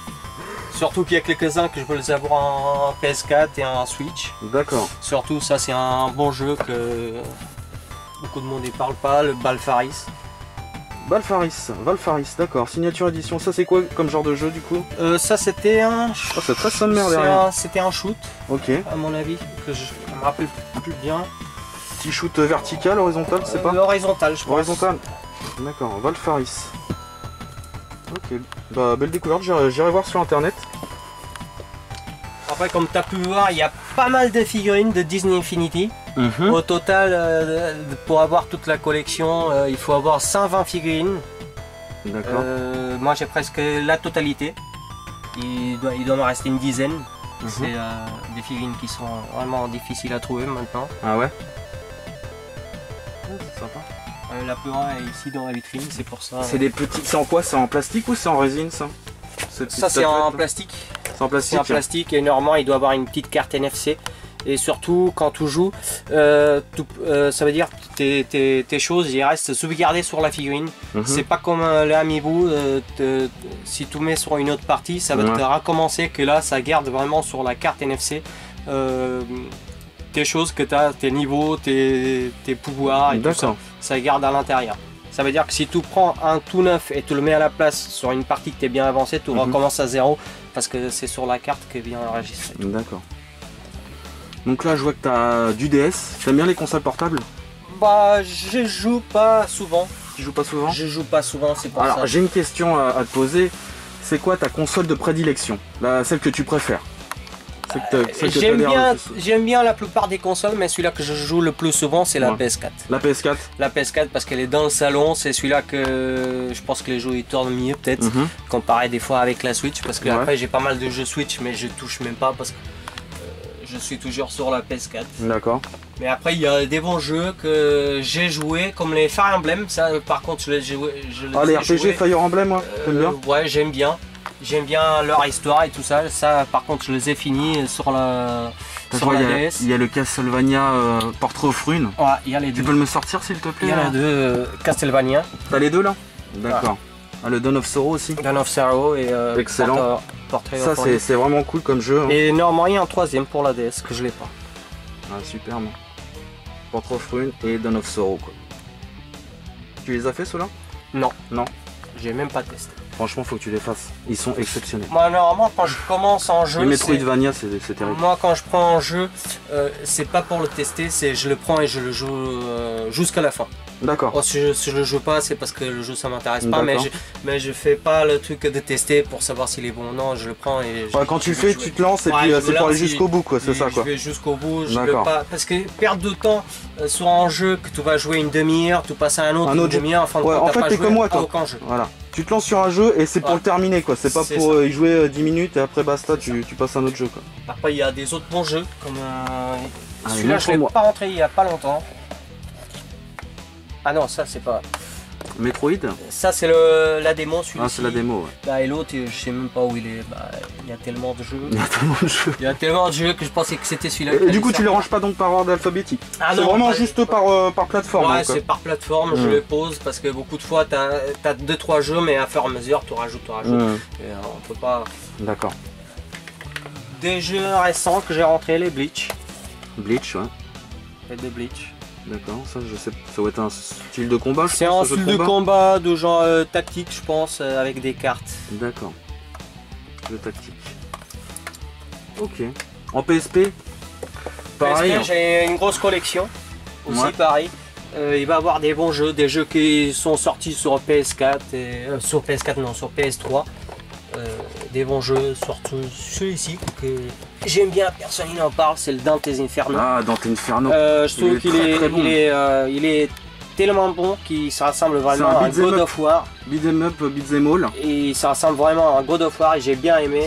Surtout qu'il y a quelques-uns que je veux les avoir en PS4 et en Switch. D'accord. Surtout ça c'est un bon jeu que beaucoup de monde n'y parle pas, le Balfaris. Valfaris, d'accord. Signature édition, ça c'est quoi comme genre de jeu du coup? Ça c'était un... Oh, c'est très sommaire derrière. C'était un shoot, à mon avis, que je me rappelle plus bien. Petit shoot vertical, horizontal, c'est pas? Horizontal, je pense. Horizontal. D'accord, Valfaris. Ok, bah belle découverte, j'irai voir sur internet. Après comme tu as pu voir, il y a pas mal de figurines de Disney Infinity. Au total, pour avoir toute la collection, il faut avoir 120 figurines. D'accord. Moi j'ai presque la totalité. Il doit me rester une dizaine. C'est des figurines qui sont vraiment difficiles à trouver maintenant. Ah ouais? C'est sympa. La plupart est ici dans la vitrine, c'est pour ça. C'est des petits. C'est en quoi? C'est en plastique ou c'est en résine ça? Ça c'est en plastique. C'est en plastique. C'est en plastique et normalement il doit avoir une petite carte NFC. Et surtout quand tu joues, ça veut dire que tes choses ils restent sauvegardées sur la figurine. C'est pas comme le Amiibo, si tu mets sur une autre partie, ça va te recommencer, que là ça garde vraiment sur la carte NFC tes choses que tu as, tes niveaux, tes pouvoirs et tout ça. Ça garde à l'intérieur. Ça veut dire que si tu prends un tout neuf et tu le mets à la place sur une partie que tu es bien avancée, tu recommences à zéro parce que c'est sur la carte que vient enregistrer. D'accord. Donc là je vois que tu as du DS. T'aimes bien les consoles portables? Bah je joue pas souvent. Tu joues pas souvent? Je joue pas souvent, c'est pour ça. Alors j'ai une question à te poser. C'est quoi ta console de prédilection? Celle que tu préfères? J'aime bien la plupart des consoles, mais celui-là que je joue le plus souvent c'est la PS4. La PS4? La PS4 parce qu'elle est dans le salon, c'est celui-là que je pense que les jeux ils tournent mieux peut-être, comparé des fois avec la Switch, parce que après j'ai pas mal de jeux Switch mais je touche même pas parce que je suis toujours sur la PS4. D'accord. Mais après il y a des bons jeux que j'ai joué comme les Fire Emblem, ça par contre je les ai joués. Les RPG Fire Emblem, ouais, t'aimes bien? Ouais, j'aime bien. J'aime bien leur histoire et tout ça. Ça, par contre, je les ai finis sur la DS. Il y a le Castlevania Portrait of Ruin. Ouais, il y a les deux. Tu peux me sortir s'il te plaît? Il y a les deux Castlevania. T'as les deux là? D'accord. Ah, le Dawn of Sorrow aussi. Dawn of Sorrow et excellent. Portrait of Ruin. Ça, c'est vraiment cool comme jeu. Hein. Et normalement, il y a un troisième pour la DS que je l'ai pas. Ah, superbe. Portrait of Ruin et Dawn of Sorrow, quoi. Tu les as fait ceux-là? Non. Non. J'ai même pas testé. Franchement, faut que tu les fasses. Ils sont exceptionnels. Moi, normalement, quand je commence un jeu. Les Metroidvania, c'est terrible. Moi, quand je prends un jeu, c'est pas pour le tester, c'est je le prends et je le joue jusqu'à la fin. D'accord. Si je le joue pas, c'est parce que le jeu ça m'intéresse pas, mais je fais pas le truc de tester pour savoir s'il est bon ou non. Je le prends et. Quand tu le fais, tu te lances et puis c'est pour aller jusqu'au bout, quoi. C'est ça, quoi. Je vais jusqu'au bout. Je veux pas parce que perdre de temps sur un jeu que tu vas jouer une demi-heure, tu passes à un autre une demi-heure. En fait, t'es comme moi, toi. Voilà. Tu te lances sur un jeu et c'est pour le terminer, quoi. C'est pas pour y jouer 10 minutes et après basta, tu passes à un autre jeu, quoi. Après, il y a des autres bons jeux comme celui-là, je l'ai pas rentré il y a pas longtemps. Ah non, ça c'est pas. Metroid? Ça c'est la démo, celui-ci. Ah, c'est la démo, ouais. Bah, et l'autre, je sais même pas où il est. Bah, il y a tellement de jeux. Il y a tellement de jeux. Il y a tellement de jeux que je pensais que c'était celui-là. Et du coup, tu les ranges pas donc par ordre alphabétique? Ah, c'est vraiment juste par plateforme. Ouais, c'est par plateforme, je les pose parce que beaucoup de fois, tu as 2-3 jeux, mais à fur et à mesure, tu rajoutes. Et on peut pas. D'accord. Des jeux récents que j'ai rentrés, les Bleach. Bleach, ouais. Et des Bleach. D'accord, ça je sais, ça doit être un style de combat. C'est un style de combat de genre tactique, je pense, avec des cartes. D'accord. Jeu tactique. Ok. En PSP, pareil. PSP, j'ai une grosse collection. Aussi pareil. Il va y avoir des bons jeux, des jeux qui sont sortis sur PS4 et sur PS4 non, sur PS3. Des bons jeux, surtout celui-ci que j'aime bien, personne n'en parle, c'est le Dante's Inferno. Ah, Dante's Inferno. Je trouve qu'il est tellement bon qu'il se rassemble vraiment à un God of War. Beat'em up, beat'em all. Et ça ressemble vraiment à un God of War et j'ai bien aimé.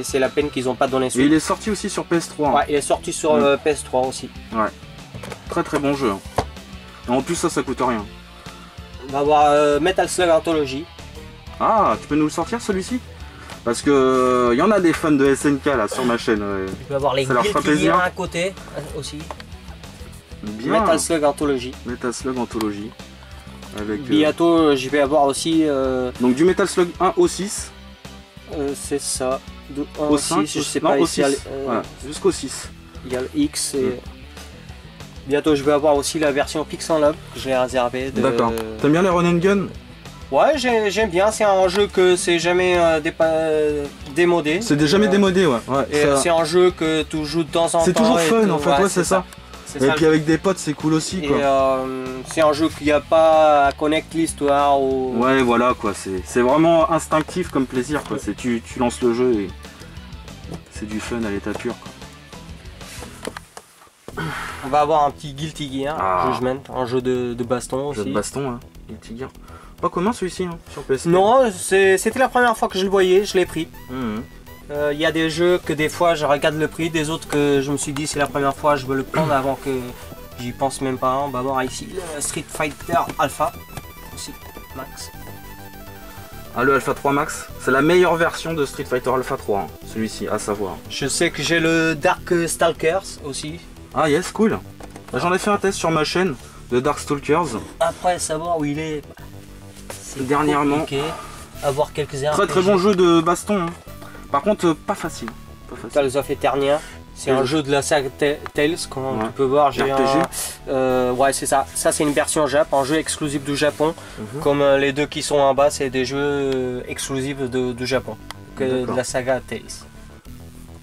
C'est la peine qu'ils n'ont pas donné suite. Et il est sorti aussi sur PS3. Hein. Ouais, il est sorti sur PS3 aussi. Ouais. Très très bon jeu. Et en plus ça coûte rien. On va avoir Metal Slug Anthology. Ah, tu peux nous le sortir celui-ci? Parce que y en a des fans de SNK là sur ma chaîne. Tu peux avoir les Guilty à côté aussi. Bien. Metal Slug Anthology. Metal Slug Anthology. Avec, bientôt je vais avoir aussi. Donc du Metal Slug 1 au 6. C'est ça. De 1 au 5, 6, je sais pas. Au 6. Voilà, jusqu'au 6. Il y a le X et. Bientôt je vais avoir aussi la version Pixel Lab que j'ai réservée. D'accord. T'aimes bien les run and gun? Ouais, j'aime bien, c'est un jeu que c'est jamais démodé. C'est jamais démodé, ouais. C'est un jeu que tu joues de temps en temps. C'est toujours fun en fait, ouais, c'est ça. Et puis avec des potes, c'est cool aussi, quoi. C'est un jeu qu'il n'y a pas à connecter l'histoire ou... Ouais, voilà, quoi. C'est vraiment instinctif comme plaisir, quoi. Tu lances le jeu et c'est du fun à l'état pur, quoi. On va avoir un petit Guilty Gear, Judgment, un jeu de baston aussi. Jeu de baston, hein. Guilty Gear. Pas commun celui-ci hein, sur PSP. Non, c'était la première fois que je le voyais, je l'ai pris. Y a des jeux que des fois je regarde le prix, des autres que je me suis dit c'est la première fois, je veux le prendre avant que j'y pense même pas. On va voir ici le Street Fighter Alpha, aussi Max. Ah, le Alpha 3 Max, c'est la meilleure version de Street Fighter Alpha 3, hein, celui-ci, à savoir. Je sais que j'ai le Dark Stalkers aussi. Ah yes, cool. Bah, j'en ai fait un test sur ma chaîne de Dark Stalkers. Après savoir où il est, c'est dernièrement. Avoir quelques RPG. Très très bon jeu de baston. Hein. Par contre, pas facile. Tales of Eternia, c'est un jeu de la saga Tales, comme tu peux voir. J'ai ouais, c'est ça. Ça, c'est une version Jap, un jeu exclusif du Japon. Comme les deux qui sont en bas, c'est des jeux exclusifs du Japon, de la saga Tales.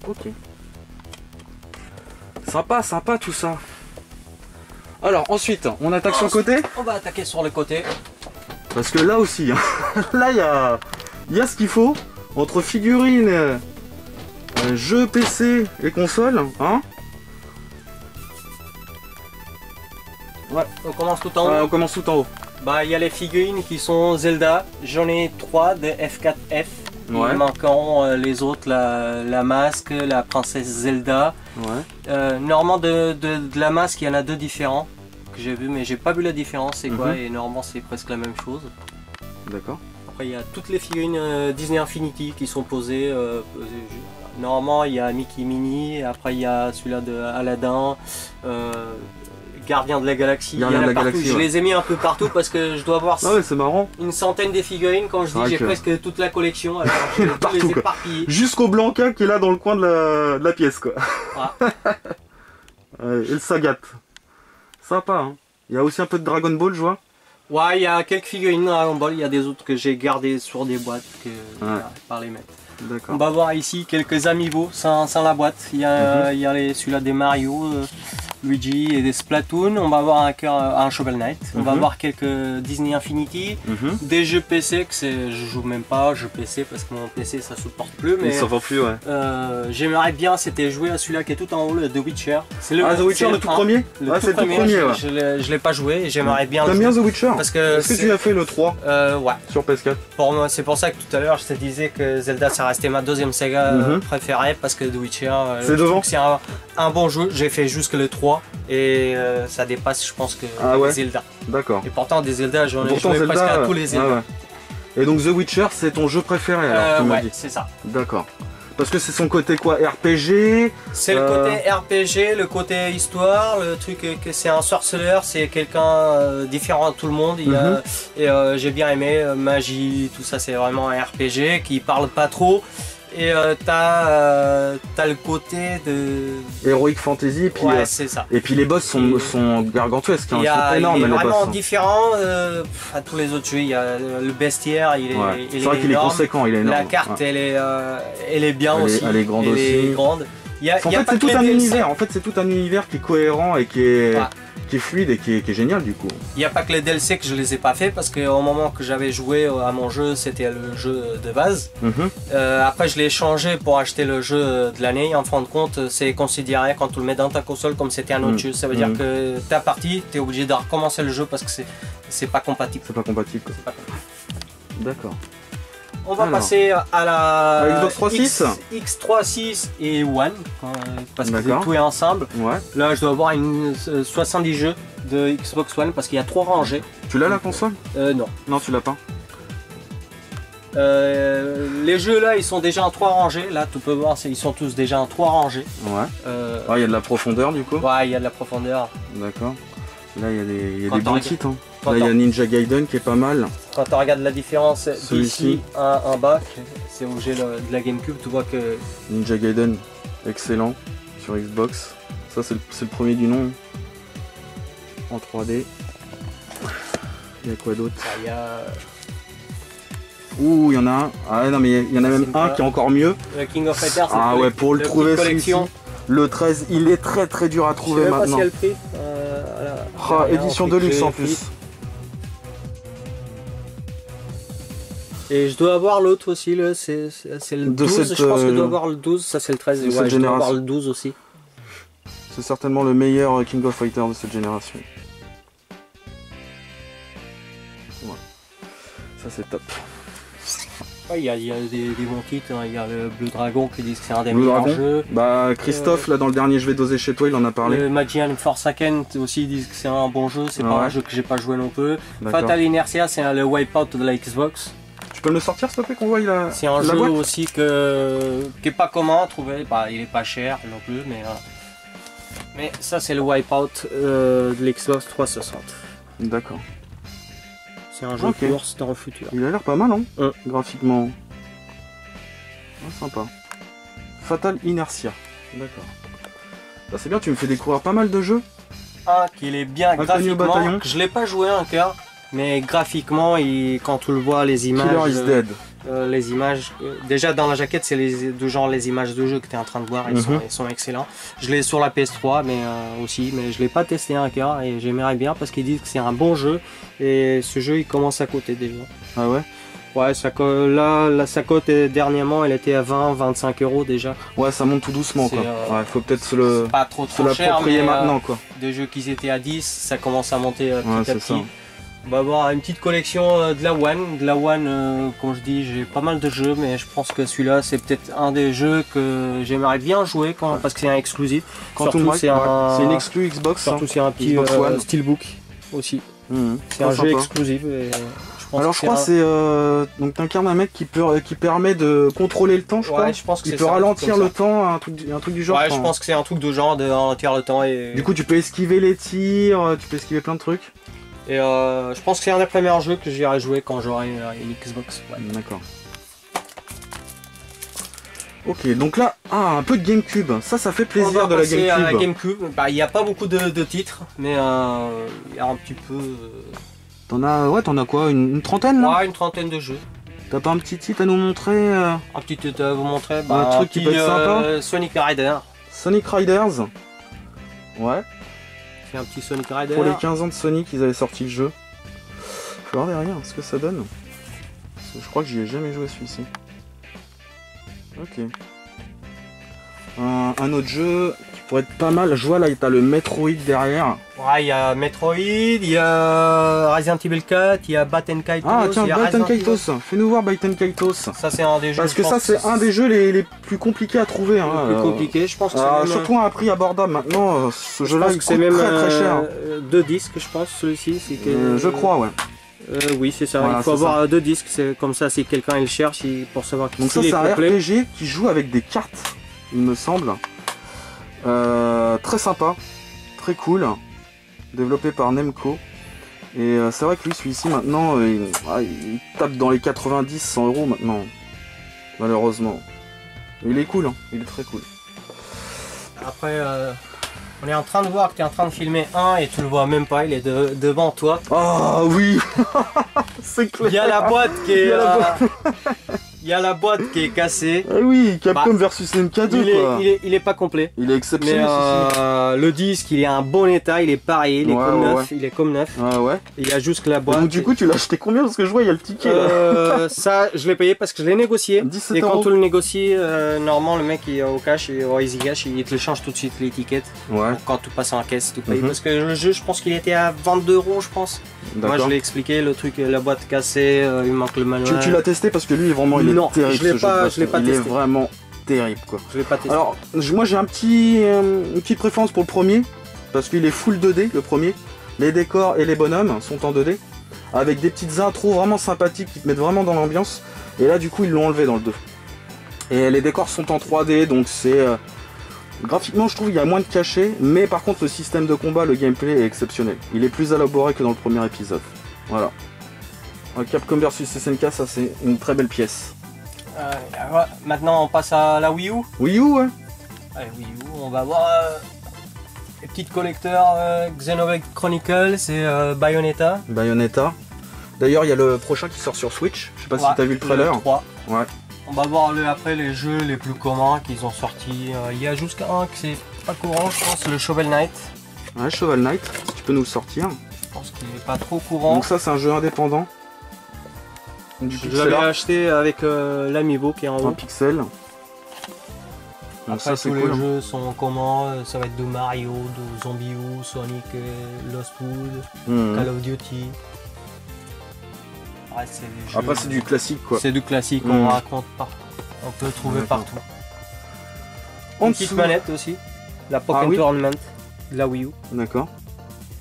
Ok. Sympa, sympa tout ça. Alors, ensuite, on attaque sur le côté. On va attaquer sur le côté. Parce que là aussi, hein, là, il y a ce qu'il faut. Entre figurines, jeux PC et consoles, hein. Ouais, on commence tout en haut. On commence tout en haut. Bah, il y a les figurines qui sont Zelda. J'en ai 3 de F4F. Ouais. Il manquant les autres, la masque, la princesse Zelda. Ouais. Normalement, de la masque, il y en a 2 différents que j'ai vu, mais j'ai pas vu la différence. C'est quoi? Et normalement, c'est presque la même chose. D'accord. Après, il y a toutes les figurines Disney Infinity qui sont posées. Normalement, il y a Mickey Minnie, après il y a celui-là de Aladdin, Gardien de la Galaxie. Je les ai mis un peu partout parce que je dois avoir c'est marrant. Une centaine de figurines. Quand je dis j'ai presque toute la collection, alors je les ai éparpillées. Jusqu'au Blanca qui est là dans le coin de la pièce, quoi. Et le Sagat. Sympa, hein. Il y a aussi un peu de Dragon Ball, je vois. Ouais, il y a quelques figurines Dragon Ball, il y a des autres que j'ai gardées sur des boîtes que par les mettre. On va voir ici quelques amiibo sans la boîte. Il y a, celui-là des Mario, Luigi et des Splatoon. On va avoir un Shovel Knight. On va avoir quelques Disney Infinity. Des jeux PC que je joue même pas, jeux PC parce que mon PC ça supporte plus. Mais ça va plus, ouais. J'aimerais bien, c'était jouer à celui-là qui est tout en haut, le The Witcher. C'est The Witcher, le tout premier. C'est le tout premier. Je l'ai pas joué et j'aimerais bien. T'aimes bien The Witcher? Est-ce que tu as fait le 3 ouais. Sur PS4? Pour moi, c'est pour ça que tout à l'heure je te disais que Zelda ça restait ma deuxième saga préférée parce que The Witcher, c'est un bon jeu. J'ai fait jusque le 3 et ça dépasse, je pense, que Zelda. D'accord. Et pourtant, des Zelda, j'en ai joué presque à tous les Zelda. Et donc The Witcher, c'est ton jeu préféré alors? Ouais, c'est ça. D'accord. Parce que c'est son côté quoi, RPG? C'est le côté RPG, le côté histoire, le truc que c'est un sorceleur, c'est quelqu'un différent de tout le monde. Et j'ai bien aimé, magie, tout ça, c'est vraiment un RPG qui parle pas trop. Et t'as le côté de... Heroic Fantasy, puis, c'est ça. Et puis les boss sont gargantuesques, hein, ils sont énormes. Il est vraiment boss, différent à tous les autres jeux. Il y a le bestiaire, il est c'est vrai qu'il est conséquent, il est énorme. La carte, elle est bien aussi. Elle est grande aussi. En fait, c'est tout un univers. En fait, c'est tout un univers qui est cohérent et qui est fluide et qui est génial du coup. Il n'y a pas que les DLC que je les ai pas fait parce qu'au moment que j'avais joué à mon jeu, c'était le jeu de base. Après, je l'ai changé pour acheter le jeu de l'année. En fin de compte, c'est considéré quand tu le mets dans ta console comme c'était un autre jeu. Ça veut dire que ta partie, tu es obligé de recommencer le jeu parce que c'est pas compatible. C'est pas compatible. D'accord. On va passer à la Xbox 360 X360 et One, parce que tout est ensemble. Là, je dois avoir une 70 jeux de Xbox One parce qu'il y a 3 rangées. Tu l'as la console? Non. Non, tu l'as pas. Les jeux là, ils sont déjà en 3 rangées. Là, tu peux voir, ils sont tous déjà en 3 rangées. Il y a de la profondeur du coup. Ouais, il y a de la profondeur. D'accord. Là, il y a des bons titres. Là, il y a Ninja Gaiden qui est pas mal. Quand tu regardes la différence d'ici en bas, c'est où j'ai de la GameCube, tu vois que... Ninja Gaiden, excellent, sur Xbox. Ça, c'est le premier du nom. En 3D. Il y a quoi d'autre? Ouh, il y en a un. Ah non, mais il y en a même un qui est encore mieux. Le King of Fighters. Ah ouais, pour le trouver celui-ci. Le 13, il est très très dur à trouver maintenant. Je sais pas si elle prix. Édition de luxe en plus. Et je dois avoir l'autre aussi, c'est le 12, je pense que je dois avoir le 12, ça c'est le 13, je dois avoir le 12 aussi. C'est certainement le meilleur King of Fighters de cette génération. Voilà. Ça c'est top. Ouais, il y a des bons titres, hein. Il y a le Blue Dragon qui dit que c'est un des meilleurs jeux. Bah Christophe, là dans le dernier Je vais doser chez toi, il en a parlé. Le Magian Forsaken aussi, ils disent que c'est un bon jeu, c'est pas un jeu que j'ai pas joué non plus. Fatal Inertia, c'est le Wipeout de la Xbox. Tu peux me le sortir s'il te plaît qu'on voit c'est un jeu aussi qui est pas commun à trouver, bah, il est pas cher non plus, mais ça c'est le Wipeout de l'Xbox 360. D'accord. C'est un jeu de course dans le futur. Il a l'air pas mal, hein, graphiquement. Ah, sympa. Fatal Inertia. D'accord. Bah, c'est bien, tu me fais découvrir pas mal de jeux. Un qu'il est bien graphiquement. Je l'ai pas joué encore, mais graphiquement, quand tu le vois, les images. Killer is Dead. Les images. Déjà dans la jaquette, c'est les images de jeu que tu es en train de voir. Ils sont excellents. Je l'ai sur la PS3, mais je l'ai pas testé encore et j'aimerais bien parce qu'ils disent que c'est un bon jeu et ce jeu il commence à coûter déjà. Ah ouais. Ouais, sa cote dernièrement, elle était à 20-25 € déjà. Ouais, ça monte tout doucement quoi. Ouais, faut peut-être se l'approprier maintenant quoi. Des jeux qui étaient à 10, ça commence à monter petit à petit. Ça. On va avoir une petite collection de la One. De la One, comme je dis, j'ai pas mal de jeux, mais je pense que celui-là, c'est peut-être un des jeux que j'aimerais bien jouer parce que c'est un exclusif. Surtout, c'est une exclu Xbox. Surtout, c'est un petit Steelbook aussi. C'est un jeu exclusif. Alors je crois que c'est donc t'incarnes un mec qui permet de contrôler le temps, je crois. Je pense que il peut ralentir le temps, un truc du genre. Ouais, je pense que c'est un truc de genre de ralentir le temps et. Du coup, tu peux esquiver les tirs, tu peux esquiver plein de trucs. Et je pense que c'est un des premiers jeux que j'irai jouer quand j'aurai une Xbox. Ouais. D'accord. Ok, donc là, un peu de GameCube. Ça fait plaisir de la GameCube. À la GameCube. Bah, il n'y a pas beaucoup de titres, mais il y a un petit peu. T'en as quoi, une trentaine là? Ouais, une trentaine de jeux. T'as pas un petit titre à nous montrer Un petit titre à vous montrer. Un truc qui peut être sympa. Sonic Riders. Sonic Riders. Ouais. C'est un petit Sonic Riders. Pour les 15 ans de Sonic, ils avaient sorti le jeu. Je vais voir derrière ce que ça donne. Parce que je crois que j'y ai jamais joué celui-ci. Ok. Un autre jeu qui pourrait être pas mal. Je vois là, t'as le Metroid derrière. Ouais, il y a Metroid, il y a Resident Evil 4, il y a Baten Kaitos. Ah tiens, Baten Kaitos. Fais-nous voir Baten Kaitos. Ça c'est un des jeux. Parce que ça c'est un des jeux les plus compliqués à trouver. Le plus compliqué, je pense que c'est surtout à un prix abordable. Maintenant, ce jeu-là il coûte très cher. 2 disques, je pense, celui-ci. Je crois, ouais. Oui, c'est ça. Voilà, il faut avoir 2 disques. C'est comme ça, si quelqu'un il cherche pour savoir qui c'est. Donc ça, c'est un RPG qui joue avec des cartes, il me semble. Très sympa, très cool. Développé par Nemco. Et c'est vrai que lui, celui-ci, maintenant, il tape dans les 90-100 € maintenant. Malheureusement. Il est cool, hein. Il est très cool. Après, on est en train de voir que tu es en train de filmer un et tu le vois même pas, il est devant toi. Ah oui. C'est clair. Il y a la boîte qui est... Il y a la boîte qui est cassée. Ah oui, Capcom versus MK2 il est pas complet. Il est exceptionnel. Mais le disque, il est en bon état, il est pareil, il est comme neuf. Il est comme neuf. Ah ouais. Il y a juste que la boîte. Donc du coup, tu l'as acheté combien? Parce que je vois, il y a le ticket là. Ça, je l'ai payé parce que je l'ai négocié. 17 et quand €. tu le négocies, normalement, le mec il est au cash, au Easy Cash, il te le change tout de suite l'étiquette. Ouais. Donc, quand tu passes en caisse, tu payes. Parce que le jeu, je pense qu'il était à 22 €, je pense. Moi, je l'ai expliqué, le truc, la boîte cassée, il manque le manuel. Tu l'as testé parce que lui, vraiment, il est terrible. Je l'ai pas testé. Il est vraiment terrible quoi. Je l'ai pas testé. Alors moi j'ai une petite préférence pour le premier parce qu'il est full 2D le premier. Les décors et les bonhommes sont en 2D avec des petites intros vraiment sympathiques qui te mettent vraiment dans l'ambiance. Et là du coup ils l'ont enlevé dans le 2. Et les décors sont en 3D donc c'est graphiquement je trouve il y a moins de cachets, mais par contre le système de combat, le gameplay est exceptionnel. Il est plus élaboré que dans le premier épisode. Voilà. Capcom vs SNK, ça c'est une très belle pièce. Maintenant on passe à la Wii U. Wii U, ouais. Allez, Wii U, on va voir les petites collecteurs Xenoblade Chronicles et Bayonetta. Bayonetta. D'ailleurs, il y a le prochain qui sort sur Switch. Je sais pas si tu as vu le trailer. Le 3. Ouais. On va voir après les jeux les plus communs qu'ils ont sortis. Il y a jusqu'à un qui c'est pas courant, je pense, le Shovel Knight. Ouais, Shovel Knight, si tu peux nous le sortir. Je pense qu'il est pas trop courant. Donc ça, c'est un jeu indépendant. Je l'avais acheté avec l'Amiibo qui est en haut. Un pixel. Donc après, ça, c'est tous cool. les jeux sont comment, ça va être de Mario, de Zombie U, Sonic, Lost Wood, Call of Duty. Ouais, Après c'est du classique quoi. C'est du classique, on raconte partout. On peut trouver partout. Une petite manette aussi, la Pokémon Tournament de la Wii U. D'accord.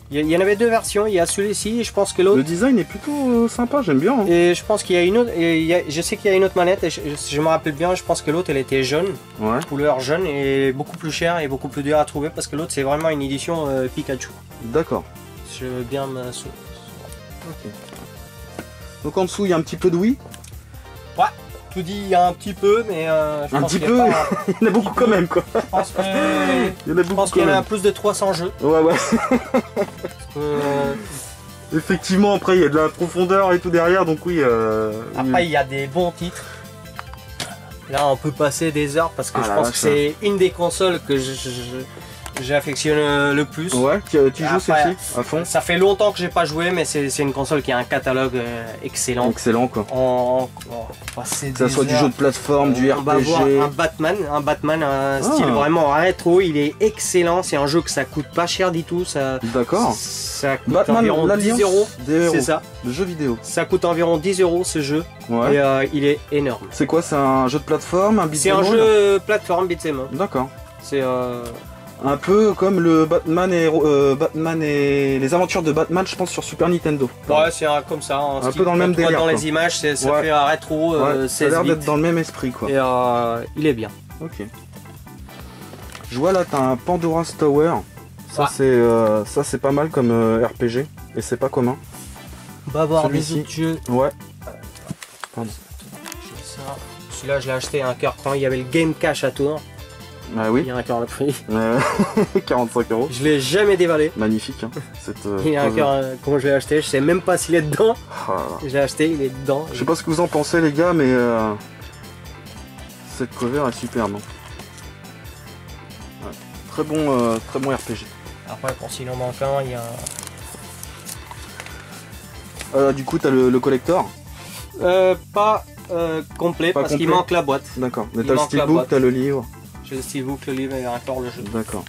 Il y en avait deux versions, il y a celui-ci et je pense que l'autre... Le design est plutôt sympa, j'aime bien. Hein. Et je pense qu'il y a une autre, je sais qu'il y a une autre manette et je me rappelle bien, je pense que l'autre elle était jaune, couleur jaune et beaucoup plus chère et beaucoup plus dur à trouver parce que l'autre c'est vraiment une édition Pikachu. D'accord. Je veux bien me... Ok. Donc en dessous il y a un petit peu de Wii. Ouais, tout dit il y a un petit peu mais je pense qu'il y en a beaucoup quand même quoi. Je pense qu'il y en a plus de 300 jeux. Ouais. Effectivement, après il y a de la profondeur et tout derrière, donc oui. Après il y a des bons titres. Là on peut passer des heures parce que je pense que c'est une des consoles que j'affectionne le plus. Ouais, tu joues celle-ci à fond. Ça fait longtemps que j'ai pas joué, mais c'est une console qui a un catalogue excellent. Excellent quoi. Que ça soit du jeu de plateforme, du RPG. On va voir un Batman, un style vraiment rétro, il est excellent, c'est un jeu que ça coûte pas cher du tout. D'accord. Ça coûte Batman, environ 10 euros. C'est ça. Le jeu vidéo. Ça coûte environ 10 euros ce jeu. Ouais. Et il est énorme. C'est quoi? C'est un jeu de plateforme, un beat'em all? C'est un jeu plateforme beat'em all. D'accord. C'est un peu comme le Batman et les aventures de Batman, je pense, sur Super Nintendo. Ouais, c'est comme ça. Un peu dans le même délire. Dans les images, ça fait un rétro. Ça a l'air d'être dans le même esprit, quoi. Et il est bien. Ok. Je vois là, t'as un Pandora's Tower. Ça, c'est pas mal comme RPG. Et c'est pas commun. On va voir des autres jeux. Ouais. Celui-là, je l'ai acheté à un cœur quand il y avait le Game Cash à Tours. Ah oui. Il y a un cœur le prix. 45 euros. Je l'ai jamais déballé. Magnifique. Hein, il y a un cœur, comment je l'ai acheté, je sais même pas s'il est dedans. Je l'ai acheté, il est dedans. Je sais pas ce que vous en pensez les gars, mais cette cover est superbe. Ouais. Très bon RPG. Après, pour s'il en manque un, il y a... du coup, t'as le collector. Pas complet, parce qu'il manque la boîte. D'accord. Mais t'as le steelbook, t'as le livre. J'ai le steelbook, le livre et encore le jeu. D'accord.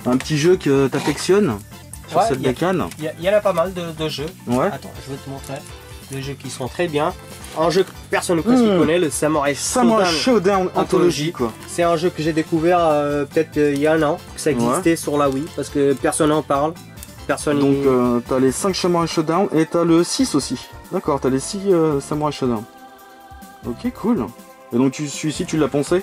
Un petit jeu que t'affectionnes sur cette bécane. Il y en a pas mal de jeux. Ouais. Attends, je vais te montrer. Des jeux qui sont très bien. Un jeu que personne ne connaît, le Samurai Showdown Anthology. C'est un jeu que j'ai découvert peut-être il y a un an, que ça existait sur la Wii, parce que personne n'en parle. Donc t'as les 5 Samurai Showdown et t'as le 6 aussi. D'accord, t'as les 6 Samurai Showdown. Ok, cool. Et donc celui-ci, tu l'as poncé?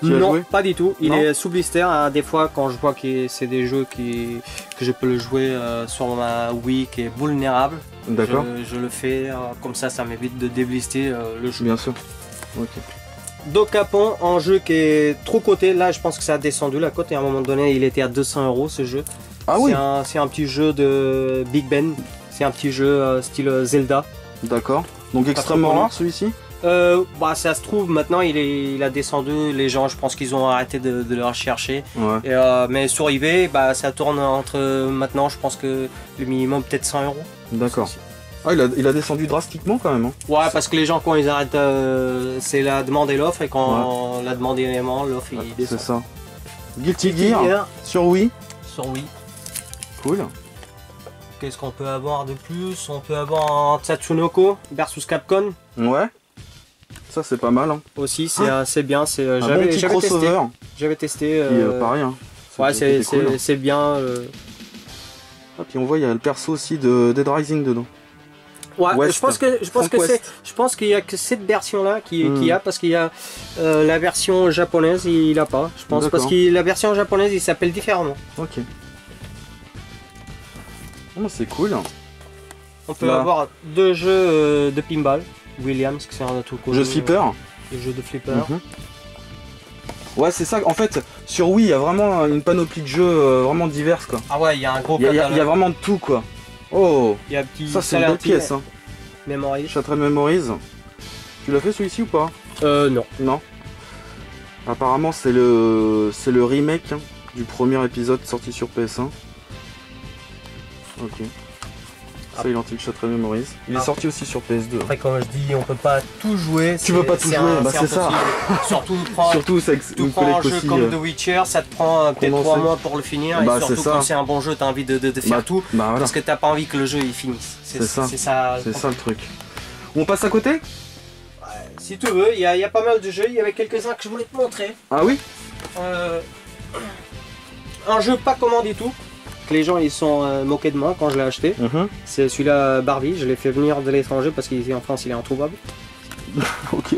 Non, pas du tout. Il est sous blister. Des fois, quand je vois que c'est des jeux que je peux le jouer sur ma Wii qui est vulnérable, je le fais comme ça m'évite de déblister le jeu. Bien sûr. Ok. Dokapon, un jeu qui est trop coté. Là, je pense que ça a descendu la cote et à un moment donné, il était à 200 € ce jeu. Ah oui. C'est un petit jeu de Big Ben. C'est un petit jeu style Zelda. D'accord. Donc extrêmement rare celui-ci. Ça se trouve maintenant il a descendu, les gens je pense qu'ils ont arrêté de le rechercher. Ouais. Et, mais sur eBay ça tourne entre maintenant je pense que le minimum peut-être 100 €. D'accord. Ah il a descendu drastiquement quand même. Hein. Ouais parce que les gens quand ils arrêtent c'est la demande et l'offre et quand la demande est vraiment l'offre il descend. C'est ça. Guilty Gear sur Wii. Sur Wii. Cool. Qu'est-ce qu'on peut avoir de plus? On peut avoir un Tatsunoko versus Capcom. Ouais. Ça c'est pas mal. Hein. Aussi c'est bien. J'avais testé. J'avais testé. Pareil. Hein. Ouais c'est bien. Ah, puis on voit il y a le perso aussi de Dead Rising dedans. Ouais, je pense qu'il y a que cette version là qui a parce qu'il y a la version japonaise il a pas. Je pense parce que la version japonaise il s'appelle différemment. Ok. Oh, c'est cool. On peut avoir deux jeux de pinball. Williams, c'est un autre jeu de flipper. Le jeu de flipper. Ouais, c'est ça. En fait, sur Wii, il y a vraiment une panoplie de jeux vraiment divers quoi. Ah ouais, il y a un gros catalogue. Il y a vraiment de tout quoi. Oh. Il y a un petit. Ça c'est une belle pièce. Hein. Memories. Shattered Memories. Tu l'as fait celui-ci ou pas? Non. Non. Apparemment c'est le remake du premier épisode sorti sur PS1. Ok. Silent Hill Shattered Memories. Il est sorti aussi sur PS2. Après, comme je dis, on peut pas tout jouer. Tu peux pas tout jouer, bah c'est ça. Surtout, tu prends un jeu comme The Witcher, ça te prend peut-être 3 mois pour le finir. Bah, et surtout quand c'est un bon jeu, tu as envie de faire tout. Bah, voilà. Parce que t'as pas envie que le jeu il finisse. C'est ça. C'est ça le truc. On passe à côté? Si tu veux, il y a pas mal de jeux. Il y avait quelques-uns que je voulais te montrer. Ah oui? Un jeu pas commandé du tout. Que les gens ils sont moqués de moi quand je l'ai acheté. C'est celui-là Barbie, je l'ai fait venir de l'étranger parce qu'ici en France il est introuvable. Ok.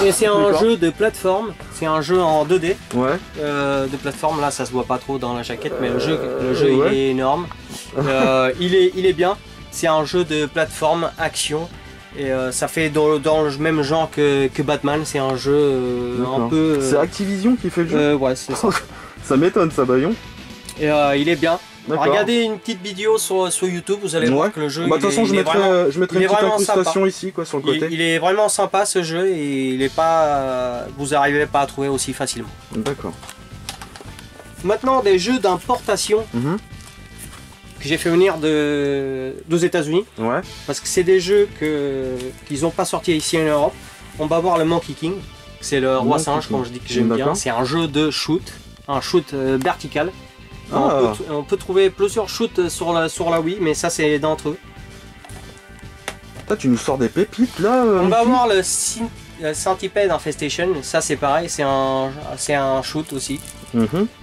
Et c'est un jeu de plateforme, c'est un jeu en 2D. Ouais. De plateforme, là ça se voit pas trop dans la jaquette, mais le jeu il est énorme. Il est bien. C'est un jeu de plateforme action. Et ça fait dans le même genre que Batman, c'est un jeu un peu... C'est Activision qui fait le jeu? Ouais, c'est ça. Ça m'étonne ça, Bayon. Et il est bien. Regardez une petite vidéo sur YouTube, vous allez voir que le jeu. Bah, de toute façon, je mettrai une petite incrustation ici, quoi, sur le côté. Il est vraiment sympa ce jeu et il est pas. Vous n'arrivez pas à trouver aussi facilement. D'accord. Maintenant, des jeux d'importation que j'ai fait venir des États-Unis. Ouais. Parce que c'est des jeux qu'ils n'ont pas sortis ici en Europe. On va voir le Monkey King. C'est le roi singe, comme je dis que j'aime bien. C'est un jeu de shoot, un shoot vertical. On peut trouver plusieurs shoots sur la Wii, mais ça c'est d'entre eux. Tu nous sors des pépites là. On va voir le Centipede Infestation, ça c'est pareil, c'est un shoot aussi.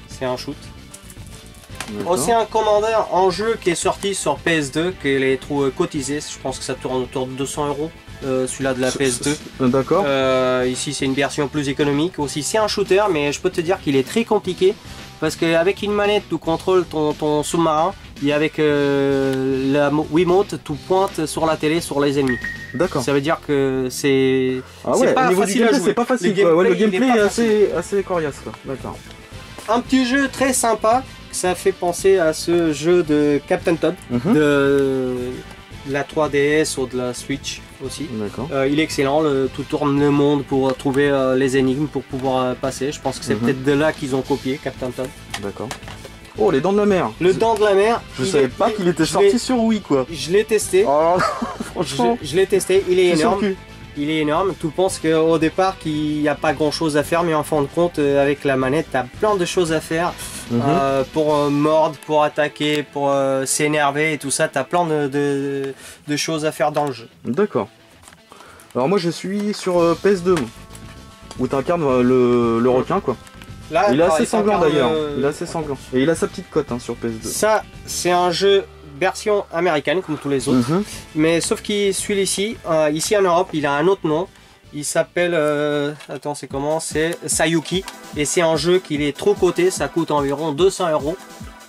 C'est un shoot. Aussi un Commander en jeu qui est sorti sur PS2, qui est trop cotisé, je pense que ça tourne autour de 200 €. Celui-là de la PS2. D'accord. Ici c'est une version plus économique. Aussi c'est un shooter, mais je peux te dire qu'il est très compliqué. Parce qu'avec une manette, tu contrôles ton sous-marin et avec la Wiimote, tu pointes sur la télé sur les ennemis. D'accord. Ça veut dire que c'est pas facile à jouer. C'est pas facile. Le gameplay est assez coriace. D'accord. Un petit jeu très sympa, ça fait penser à ce jeu de Captain Todd, de la 3DS ou de la Switch aussi. Il est excellent, tu tournes le monde pour trouver les énigmes pour pouvoir passer. Je pense que c'est peut-être de là qu'ils ont copié Captain Todd. D'accord. Oh, les dents de la mer. Le dents de la mer. Je savais pas qu'il était sorti sur Wii quoi. Je l'ai testé. Oh, franchement. Je l'ai testé, il est énorme. Il est énorme. Tu penses qu'au départ qu'il n'y a pas grand chose à faire, mais en fin de compte avec la manette tu as plein de choses à faire. Pour mordre, pour attaquer, pour s'énerver et tout ça, tu as plein de choses à faire dans le jeu. D'accord. Alors moi je suis sur PS2 où tu incarnes le requin quoi. Là, il est assez sanglant d'ailleurs, il est assez sanglant. Et il a sa petite cote sur PS2. Ça c'est un jeu version américaine comme tous les autres, mais sauf qu'il celui-ci, ici en Europe il a un autre nom. Il s'appelle, attends c'est comment, c'est Sayuki. Et c'est un jeu qui est trop coté, ça coûte environ 200 €.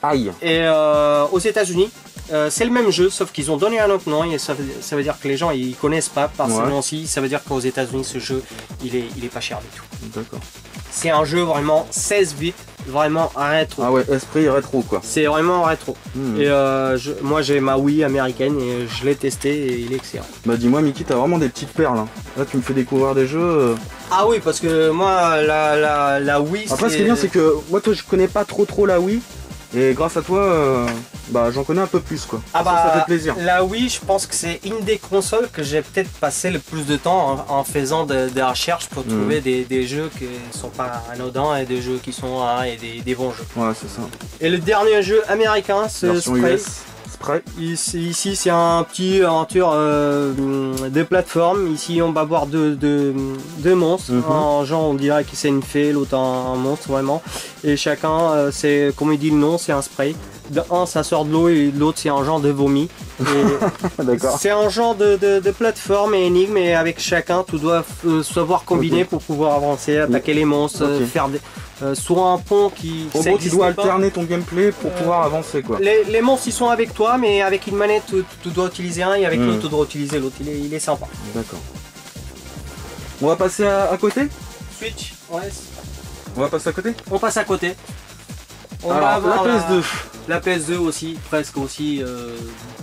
Aïe. Et aux États-Unis, c'est le même jeu, sauf qu'ils ont donné un autre nom. Et ça veut dire que les gens ils connaissent pas par ce nom-ci. Ça veut dire qu'aux États-Unis ce jeu il est pas cher du tout. D'accord. C'est un jeu vraiment 16 bits, vraiment rétro. Ah ouais, esprit rétro quoi. C'est vraiment rétro. Et moi j'ai ma Wii américaine et je l'ai testé et il est excellent. Bah dis-moi Mickey, t'as vraiment des petites perles. Hein. Là tu me fais découvrir des jeux. Ah oui, parce que moi la Wii. Après ce qui est bien c'est que moi toi je connais pas trop la Wii. Et grâce à toi, bah, j'en connais un peu plus quoi. Ça fait plaisir. La Wii, je pense que c'est une des consoles que j'ai peut-être passé le plus de temps en faisant des recherches pour trouver des jeux qui ne sont pas anodins et des jeux qui sont et des bons jeux. Ouais, c'est ça. Et le dernier jeu américain, c'est Spray. Ici c'est un petit aventure de plateforme. Ici on va voir deux monstres. Un genre on dirait que c'est une fée, l'autre un monstre vraiment. Et chacun, c'est comme il dit le nom, c'est un spray. Un ça sort de l'eau et l'autre c'est un genre de vomi. C'est un genre de plateforme et énigme et avec chacun tu dois savoir combiner pour pouvoir avancer, attaquer les monstres, faire des... sur un pont qui... En gros tu dois alterner ton gameplay pour pouvoir avancer quoi. Les monstres ils sont avec toi mais avec une manette tu dois utiliser un et avec l'autre tu dois utiliser l'autre, il est sympa. D'accord. On va passer à côté? Switch, ouais. On va passer à côté? On passe à côté. On va avoir la PS2. La PS2 aussi, presque aussi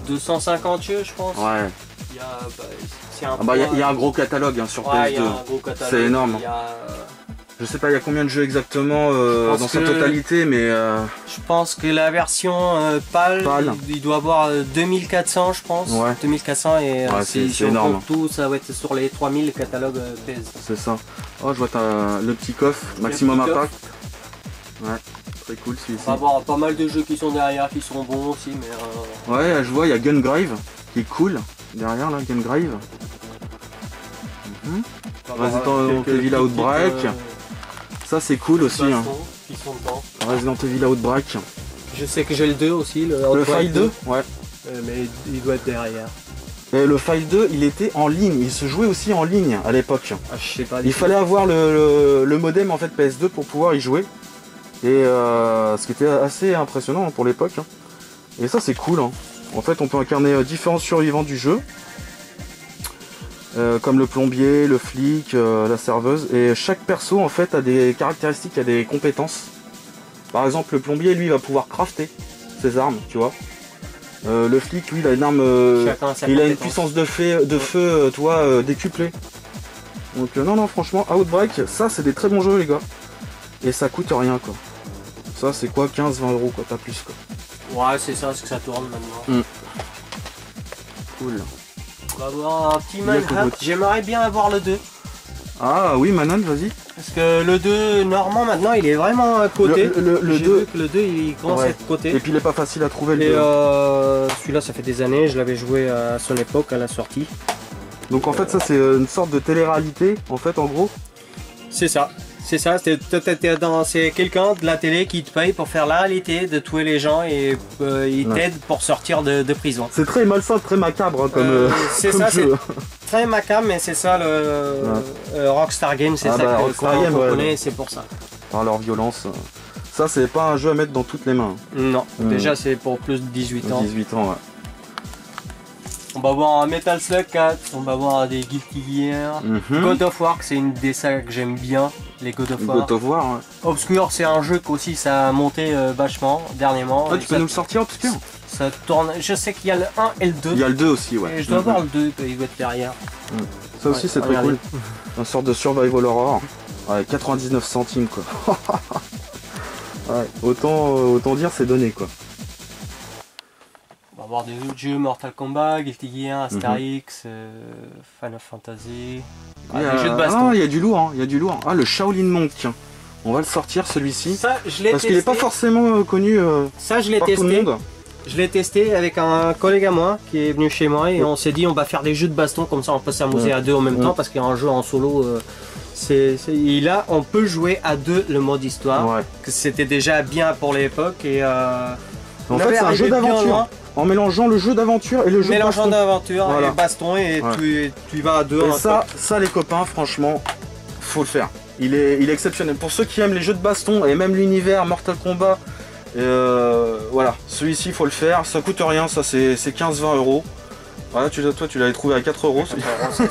250 jeux je pense. Ouais. Il y a un gros catalogue sur PS2. Il y a un gros catalogue. C'est énorme. Je sais pas, il y a combien de jeux exactement dans sa totalité, mais... Je pense que la version PAL, il doit avoir 2400, je pense. Ouais. 2400 et si on énorme. compte tout, ça va être sur les 3000 le catalogue PS. C'est ça. Oh, je vois le petit coffre, Maximum Impact. Ouais, très cool celui-ci. On va avoir pas mal de jeux qui sont derrière, qui sont bons aussi, mais... Ouais, je vois, il y a Gungrave, qui est cool. Derrière, là, Gungrave. Resident Evil Outbreak. Ça c'est cool aussi. Hein. Qui sont dedans. Resident Evil Outbreak. Je sais que j'ai le 2 aussi, le File 2. Ouais. Mais il doit être derrière. Et le File 2, il était en ligne. Il se jouait aussi en ligne à l'époque. Ah, je sais pas. Il fallait avoir le modem en fait PS2 pour pouvoir y jouer. Et ce qui était assez impressionnant pour l'époque. Hein. Et ça c'est cool. Hein. En fait, on peut incarner différents survivants du jeu. Comme le plombier, le flic, la serveuse, et chaque perso en fait a des caractéristiques, a des compétences. Par exemple, le plombier lui va pouvoir crafter ses armes, tu vois. Le flic lui il a une arme, il a une puissance de feu, décuplée. Donc non franchement Outbreak, ça c'est des très bons jeux les gars. Et ça coûte rien quoi. Ça c'est quoi, 15-20 € quoi, pas plus quoi. Ouais c'est ça, ce que ça tourne maintenant. Cool. On va avoir un petit Manhunt, j'aimerais bien avoir le 2. Ah oui, Manhunt, vas-y. Parce que le 2, normalement maintenant il est vraiment à côté. Le 2, il commence à être coté. Et puis il est pas facile à trouver le 2. Celui-là ça fait des années, je l'avais joué à son époque, à la sortie. Donc en fait ça c'est une sorte de télé-réalité, en fait en gros. C'est ça. C'est ça, c'est quelqu'un de la télé qui te paye pour faire la réalité, de tuer les gens et il t'aide pour sortir de prison. C'est très malsain, très macabre hein, comme c'est ça, c'est très macabre, mais c'est ça le Rockstar Games, c'est ça qu'on connaît, c'est pour ça. Par leur violence. Ça c'est pas un jeu à mettre dans toutes les mains. Non, déjà c'est pour plus de 18 ans. 18 ans, ouais. On va voir un Metal Slug 4, on va voir des Guilty Gear, God of War, c'est une des sagas que j'aime bien, les God of War. God of War, ouais. Obscure, c'est un jeu qu'aussi ça a monté vachement dernièrement. Ah, tu peux nous le sortir Obscure? Ça tourne, je sais qu'il y a le 1 et le 2. Il y a le 2 aussi, ouais. Et je dois voir le 2, il doit être derrière. Ça aussi c'est très cool. Une sorte de survival horror. Ouais, 99 centimes quoi. Ouais, autant dire c'est donné quoi. On va voir des autres jeux, Mortal Kombat, Guilty Gear, Asterix, Final Fantasy. Des jeux de baston. Ah, il y a du lourd, hein. Il y a du lourd. Ah, le Shaolin Monk, tiens. On va le sortir celui-ci. Ça, je l'ai testé. Parce qu'il n'est pas forcément connu ça, je l'ai par tout le monde. Je l'ai testé avec un collègue à moi qui est venu chez moi et on s'est dit on va faire des jeux de baston comme ça on peut s'amuser à deux en même temps parce qu'il y a un jeu en solo. Là on peut jouer à deux le mode histoire. Que c'était déjà bien pour l'époque et en fait c'est un jeu d'aventure. En mélangeant le jeu d'aventure et le jeu de baston. Mélangeant d'aventure et baston et tu vas à deux. Et ça les copains franchement faut le faire. Il est exceptionnel. Pour ceux qui aiment les jeux de baston et même l'univers Mortal Kombat. Voilà, celui-ci il faut le faire, ça coûte rien, ça c'est 15-20 €. Voilà, toi tu l'avais trouvé à 4 €.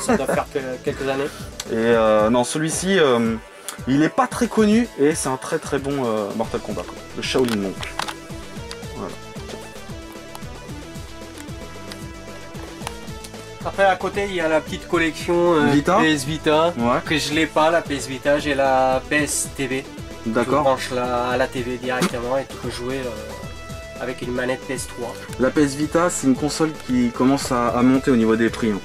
Ça doit faire quelques années. Et non, celui-ci il est pas très connu et c'est un très très bon Mortal Kombat, quoi. Le Shaolin Monk. Voilà. Après à côté il y a la petite collection PS Vita, que je l'ai pas la PS Vita, j'ai la PS TV. D'accord. Tu branches à la TV directement et tu peux jouer avec une manette PS3. La PS Vita, c'est une console qui commence à monter au niveau des prix. Hein.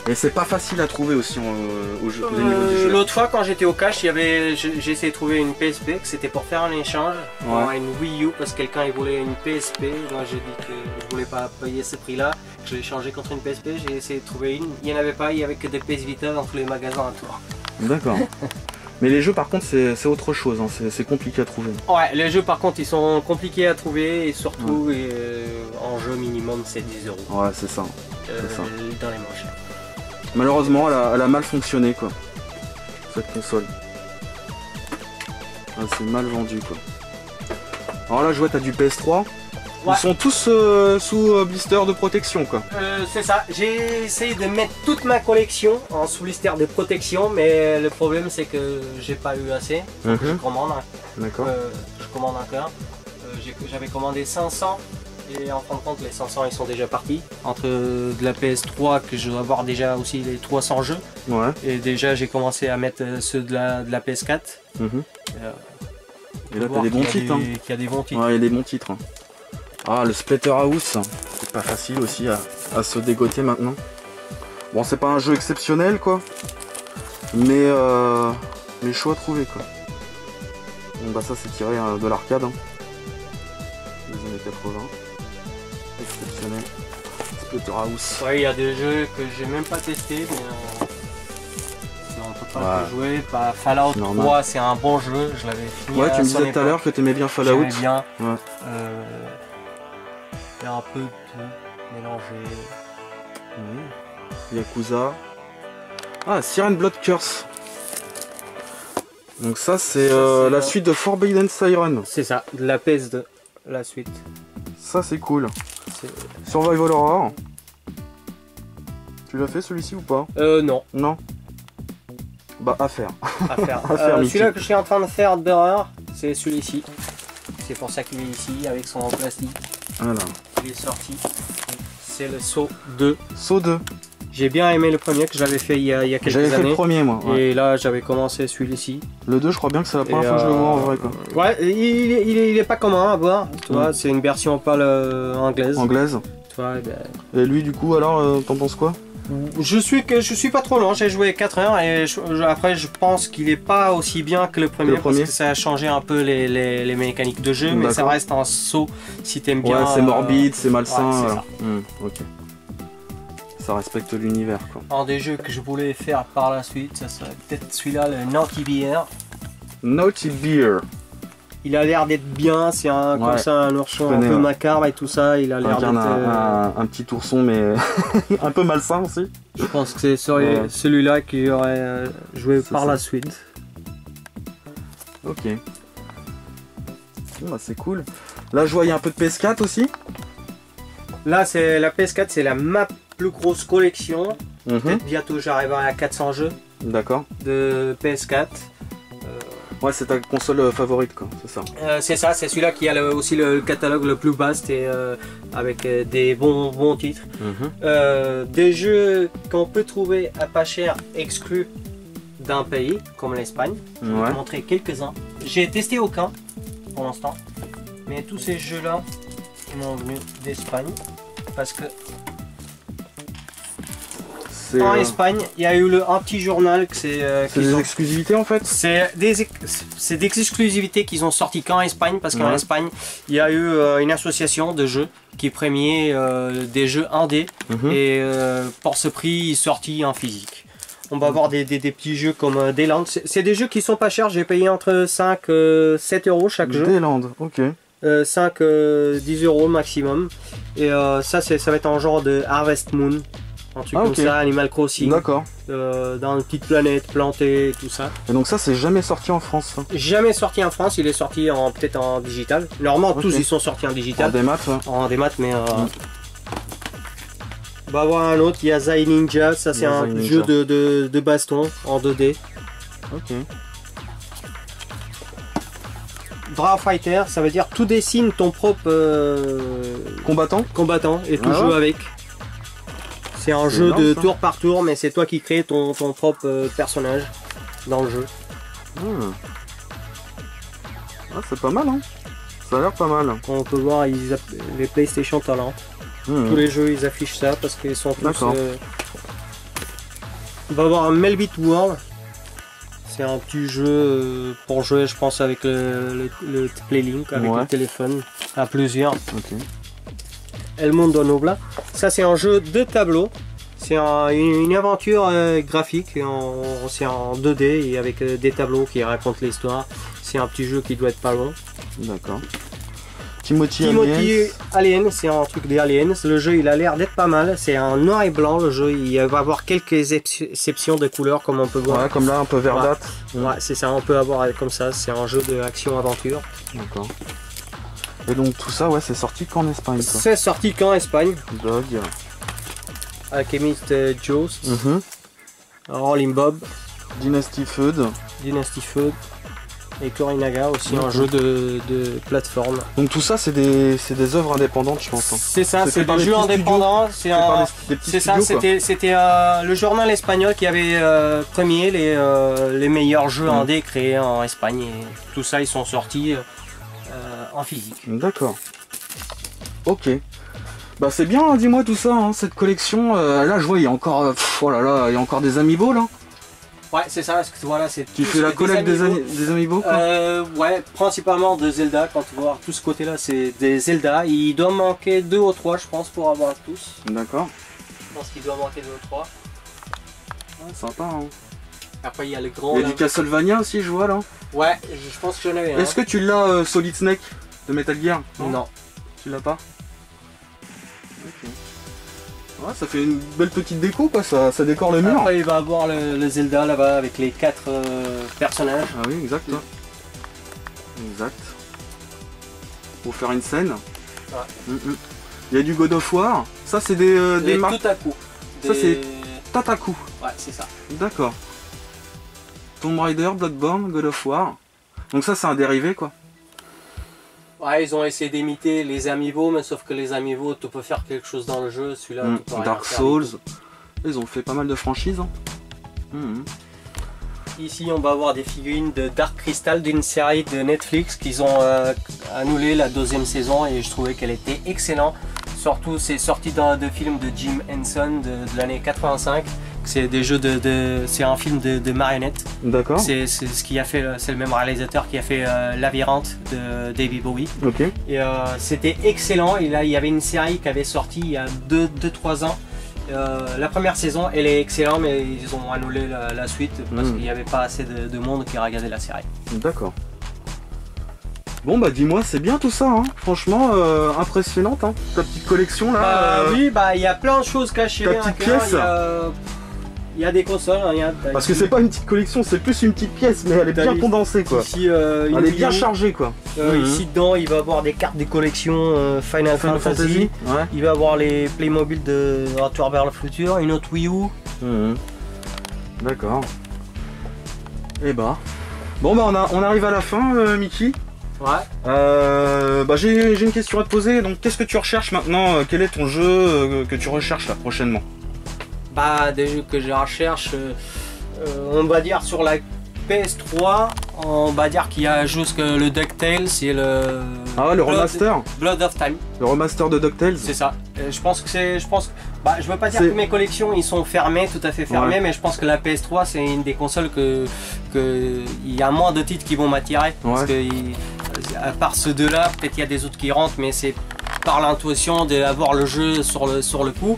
Et c'est pas facile à trouver aussi au niveau du jeu. L'autre fois, quand j'étais au cash, j'ai essayé de trouver une PSP, que c'était pour faire un échange. Une Wii U, parce que quelqu'un il voulait une PSP. Moi j'ai dit que je voulais pas payer ce prix-là. Je l'ai changé contre une PSP, j'ai essayé de trouver une. Il n'y en avait pas, il n'y avait que des PS Vita dans tous les magasins à tour. D'accord. Mais les jeux par contre c'est autre chose, hein. C'est compliqué à trouver. Ouais, les jeux par contre ils sont compliqués à trouver et surtout en jeu minimum c'est 10 €. Ouais c'est ça. Dans les manches. Malheureusement elle a mal fonctionné quoi, cette console. C'est mal vendu quoi. Alors là je vois t'as du PS3. Ils sont tous sous blister de protection quoi. C'est ça, j'ai essayé de mettre toute ma collection en sous blister de protection, mais le problème c'est que j'ai pas eu assez. Donc je commande. D'accord. Je commande encore. J'avais commandé 500 Et en fin de compte, les 500 ils sont déjà partis. Entre de la PS3 que je dois avoir déjà aussi les 300 jeux. Ouais. Et déjà j'ai commencé à mettre ceux de la PS4. Et là t'as des bons titres. Il y a des bons titres. Ouais, il y a des bons titres. Ah, le Splatterhouse, c'est pas facile aussi à se dégoter maintenant. Bon, c'est pas un jeu exceptionnel quoi, mais chaud à trouver quoi. Bon bah ça c'est tiré de l'arcade, hein. Des années 80. Exceptionnel. Splatterhouse. Ouais, il y a des jeux que j'ai même pas testé, mais on peut pas jouer. Bah, Fallout 3 c'est un bon jeu, je l'avais fini. Ouais, tu me disais tout à l'heure que tu aimais bien Fallout. J'aimais bien. Ouais. Faire un peu de tout, mélanger. Yakuza. Ah, Siren Blood Curse. Donc ça c'est la suite de Forbidden Siren. C'est ça, de la PS2, la suite. Ça c'est cool. Survival Horror. Tu l'as fait celui-ci ou pas? Non. Non. Bah à faire. À faire. Celui-là que je suis en train de faire d'horreur, c'est celui-ci. C'est pour ça qu'il est ici avec son plastique. Voilà. Il est sorti. C'est le Saw 2. Saw 2. J'ai bien aimé le premier que j'avais fait il y a quelques années. J'avais fait le premier moi. Ouais. Et là j'avais commencé celui-ci. Le 2 je crois bien que c'est la première fois que je le vois en vrai quoi. Ouais, il est pas commun à voir. Tu vois, c'est une version pas anglaise. Anglaise. Tu vois, et lui du coup alors t'en penses quoi? Je suis pas trop long, j'ai joué 4 heures et après je pense qu'il est pas aussi bien que le premier parce que ça a changé un peu les mécaniques de jeu, mais ça reste un saut si t'aimes bien. Ouais, c'est morbide, c'est malsain. Ouais, c'est ça. Ok. Ça respecte l'univers quoi. Un des jeux que je voulais faire par la suite, ça serait peut-être celui-là, le Naughty Bear. Naughty Bear. Il a l'air d'être bien, c'est comme ça un ourson un peu macabre et tout ça, il a l'air d'être... Un petit ourson mais un peu malsain aussi. Je pense que c'est celui-là qui aurait joué par la suite. Ok. Bon, bah, c'est cool. Là je vois il y a un peu de PS4 aussi. Là c'est la PS4, c'est ma plus grosse collection. Peut-être bientôt j'arriverai à 400 jeux. D'accord. De PS4. Ouais, c'est ta console favorite quoi, c'est ça. C'est ça, c'est celui-là qui a aussi le catalogue le plus vaste et avec des bons titres. Des jeux qu'on peut trouver à pas cher exclus d'un pays comme l'Espagne. Je vais te montrer quelques-uns. J'ai testé aucun pour l'instant, mais tous ces jeux-là ils m'ont venu d'Espagne parce que en Espagne, il y a eu un petit journal que c'est des exclusivités en fait. C'est des exclusivités qu'ils ont sorti qu'en Espagne parce qu'en Espagne, il y a eu une association de jeux qui premiait des jeux indés et pour ce prix, ils sortis en physique. On va avoir des petits jeux comme Dayland. C'est des jeux qui sont pas chers. J'ai payé entre 5 et 7 euros chaque jeu. Dayland, ok. 5 10 euros maximum. Et ça va être en genre de Harvest Moon. Un truc comme ça, Animal Crossing. D'accord. Dans une petite planète plantée, tout ça. Et donc ça, c'est jamais sorti en France ça? Jamais sorti en France, il est sorti peut-être en digital. Normalement, tous ils sont sortis en digital. En démat, En démat, mais... On va voir un autre, il y a Zai Ninja, ça c'est un jeu de baston en 2D. Ok. Draw Fighter, ça veut dire tout dessine ton propre... combattant et tout joue avec. C'est un jeu de tour par tour, mais c'est toi qui crée ton propre personnage dans le jeu. Ah, c'est pas mal, hein. Ça a l'air pas mal. On peut voir les PlayStation Talent. Tous les jeux, ils affichent ça parce qu'ils sont tous... On va voir un Melbit World. C'est un petit jeu pour jouer, je pense, avec le Playlink, avec le téléphone, à plusieurs. El Mundo Nobla. Ça c'est un jeu de tableau. C'est une aventure graphique. C'est en 2D et avec des tableaux qui racontent l'histoire. C'est un petit jeu qui doit être pas long. D'accord. Timothy Alien, c'est un truc des aliens. Le jeu il a l'air d'être pas mal. C'est en noir et blanc le jeu. Il va avoir quelques exceptions de couleurs comme on peut voir. Ouais, comme là un peu verdâtre. Ouais, c'est ça, on peut avoir comme ça. C'est un jeu de action-aventure. D'accord. Et donc tout ça, c'est sorti qu'en Espagne. C'est sorti qu'en Espagne. Dog. Alchemist Joust. Rolling Bob. Dynasty Feud. Dynasty Feud. Et Kurinaga aussi, un jeu de plateforme. Donc tout ça, c'est des œuvres indépendantes, je pense. Hein. C'est ça, c'est des jeux indépendants. C'est ça, c'était le journal espagnol qui avait premier les meilleurs jeux indés créés en Espagne. Et tout ça, ils sont sortis en physique. D'accord. Ok. Bah c'est bien, hein, dis-moi tout ça, hein, cette collection. Là, je vois, il y a encore, oh là là, il y a encore des amiibo là. Ouais, c'est ça, parce que voilà, c'est. Tu fais la collecte des amiibo quoi. Ouais, principalement de Zelda. Quand tu vois tout ce côté-là, c'est des Zelda. Il doit manquer 2 ou 3, je pense, pour avoir tous. D'accord. Je pense qu'il doit manquer 2 ou 3. Ouais, sympa, hein. Après, il y a le grand. Il y a du Castlevania aussi, je vois là. Ouais, je pense que j'en avais un. Est-ce que tu l'as Solid Snake de Metal Gear? Non. Tu l'as pas? Ok. Ouais, ça fait une belle petite déco, quoi, ça décore le mur. Après, il va avoir le Zelda là-bas avec les 4 personnages. Ah oui, exact. Exact. Pour faire une scène. Ouais. Il y a du God of War. Ça, c'est des marques. Tutaku. Ça, c'est Tataku. Ouais, c'est ça. D'accord. Tomb Raider, Bloodborne, God of War. Donc ça, c'est un dérivé, quoi. Ouais, ils ont essayé d'imiter les amiibo, mais sauf que les amiibo, tu peux faire quelque chose dans le jeu, celui-là, tu peux rien Dark faire. Souls, ils ont fait pas mal de franchises. Hein. Ici, on va avoir des figurines de Dark Crystal d'une série de Netflix qu'ils ont annulé la 2e saison et je trouvais qu'elle était excellente. Surtout, c'est sorti de films de Jim Henson de l'année 85. C'est des jeux c'est un film de marionnettes. D'accord. C'est ce qui a fait, c'est le même réalisateur qui a fait Labyrinthe de David Bowie. Ok. Et c'était excellent. Et là, il y avait une série qui avait sorti il y a 2-3 ans. La première saison, elle est excellente, mais ils ont annulé la suite parce qu'il n'y avait pas assez de monde qui regardait la série. D'accord. Bon bah dis-moi, c'est bien tout ça, hein. Franchement impressionnante, hein. Ta petite collection là. Oui, bah il y a plein de choses cachées. Ta petite pièce. Il y a des consoles, hein, parce que c'est pas une petite collection, c'est plus une petite pièce, mais elle est bien condensée quoi. Ici, elle est bien chargée quoi. Ici dedans, il va avoir des cartes des collections Final Fantasy. Ouais. Il va avoir les Playmobil de Retour vers le futur, une autre Wii U. D'accord. Et bah. Bon bah on arrive à la fin, Mickey. Ouais. Bah j'ai une question à te poser. Donc qu'est-ce que tu recherches maintenant? Quel est ton jeu que tu recherches là prochainement? Bah des jeux que je recherche, on va dire sur la PS3, on va dire qu'il y a juste le DuckTales, c'est le... Ah ouais, le remaster Blood of Time. Le remaster de DuckTales. C'est ça. Je pense que bah, je veux pas dire que mes collections ils sont fermées, tout à fait fermées, mais je pense que la PS3 c'est une des consoles il y a moins de titres qui vont m'attirer. Parce que à part ceux deux-là, peut-être il y a des autres qui rentrent, mais c'est par l'intuition d'avoir le jeu sur le coup.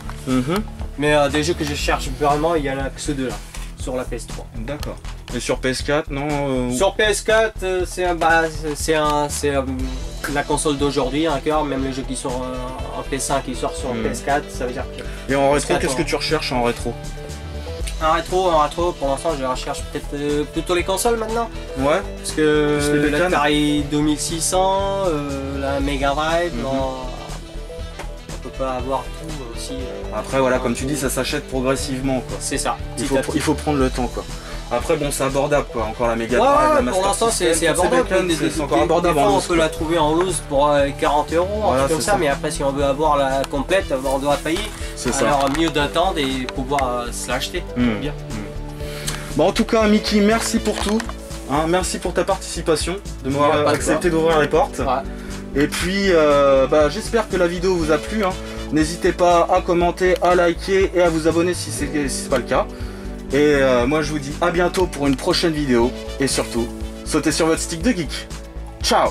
Mais des jeux que je cherche vraiment, il y en a que ceux deux-là, sur la PS3. D'accord. Et sur PS4, non Sur PS4, c'est la console d'aujourd'hui, même les jeux qui sont en PS5 qui sortent sur PS4, ça veut dire que... Et en rétro, qu'est-ce que tu recherches en rétro? En rétro, pour l'instant, je recherche peut-être plutôt les consoles maintenant. Ouais. Parce que l'Atari 2600, la Mega Drive, on peut pas avoir tout aussi. Après, voilà, comme tu dis, ça s'achète progressivement, quoi. C'est ça. Il faut prendre le temps, quoi. Après, bon, c'est abordable, quoi. Encore la Mega Drive, la Master pour l'instant, System, c'est abordable. C'est encore abordable. Des fois, on peut la trouver en loose pour 40 €, voilà, un truc comme ça. Mais après, si on veut avoir la complète, on doit payer. Alors, mieux d'attendre et pouvoir se l'acheter. Bien. Bon, en tout cas, Mickey, merci pour tout. Hein, merci pour ta participation, de m'avoir accepté d'ouvrir les portes. Et puis, j'espère que la vidéo vous a plu. Hein. N'hésitez pas à commenter, à liker et à vous abonner si c'est pas le cas. Et moi je vous dis à bientôt pour une prochaine vidéo. Et surtout, sautez sur votre stick de geek. Ciao!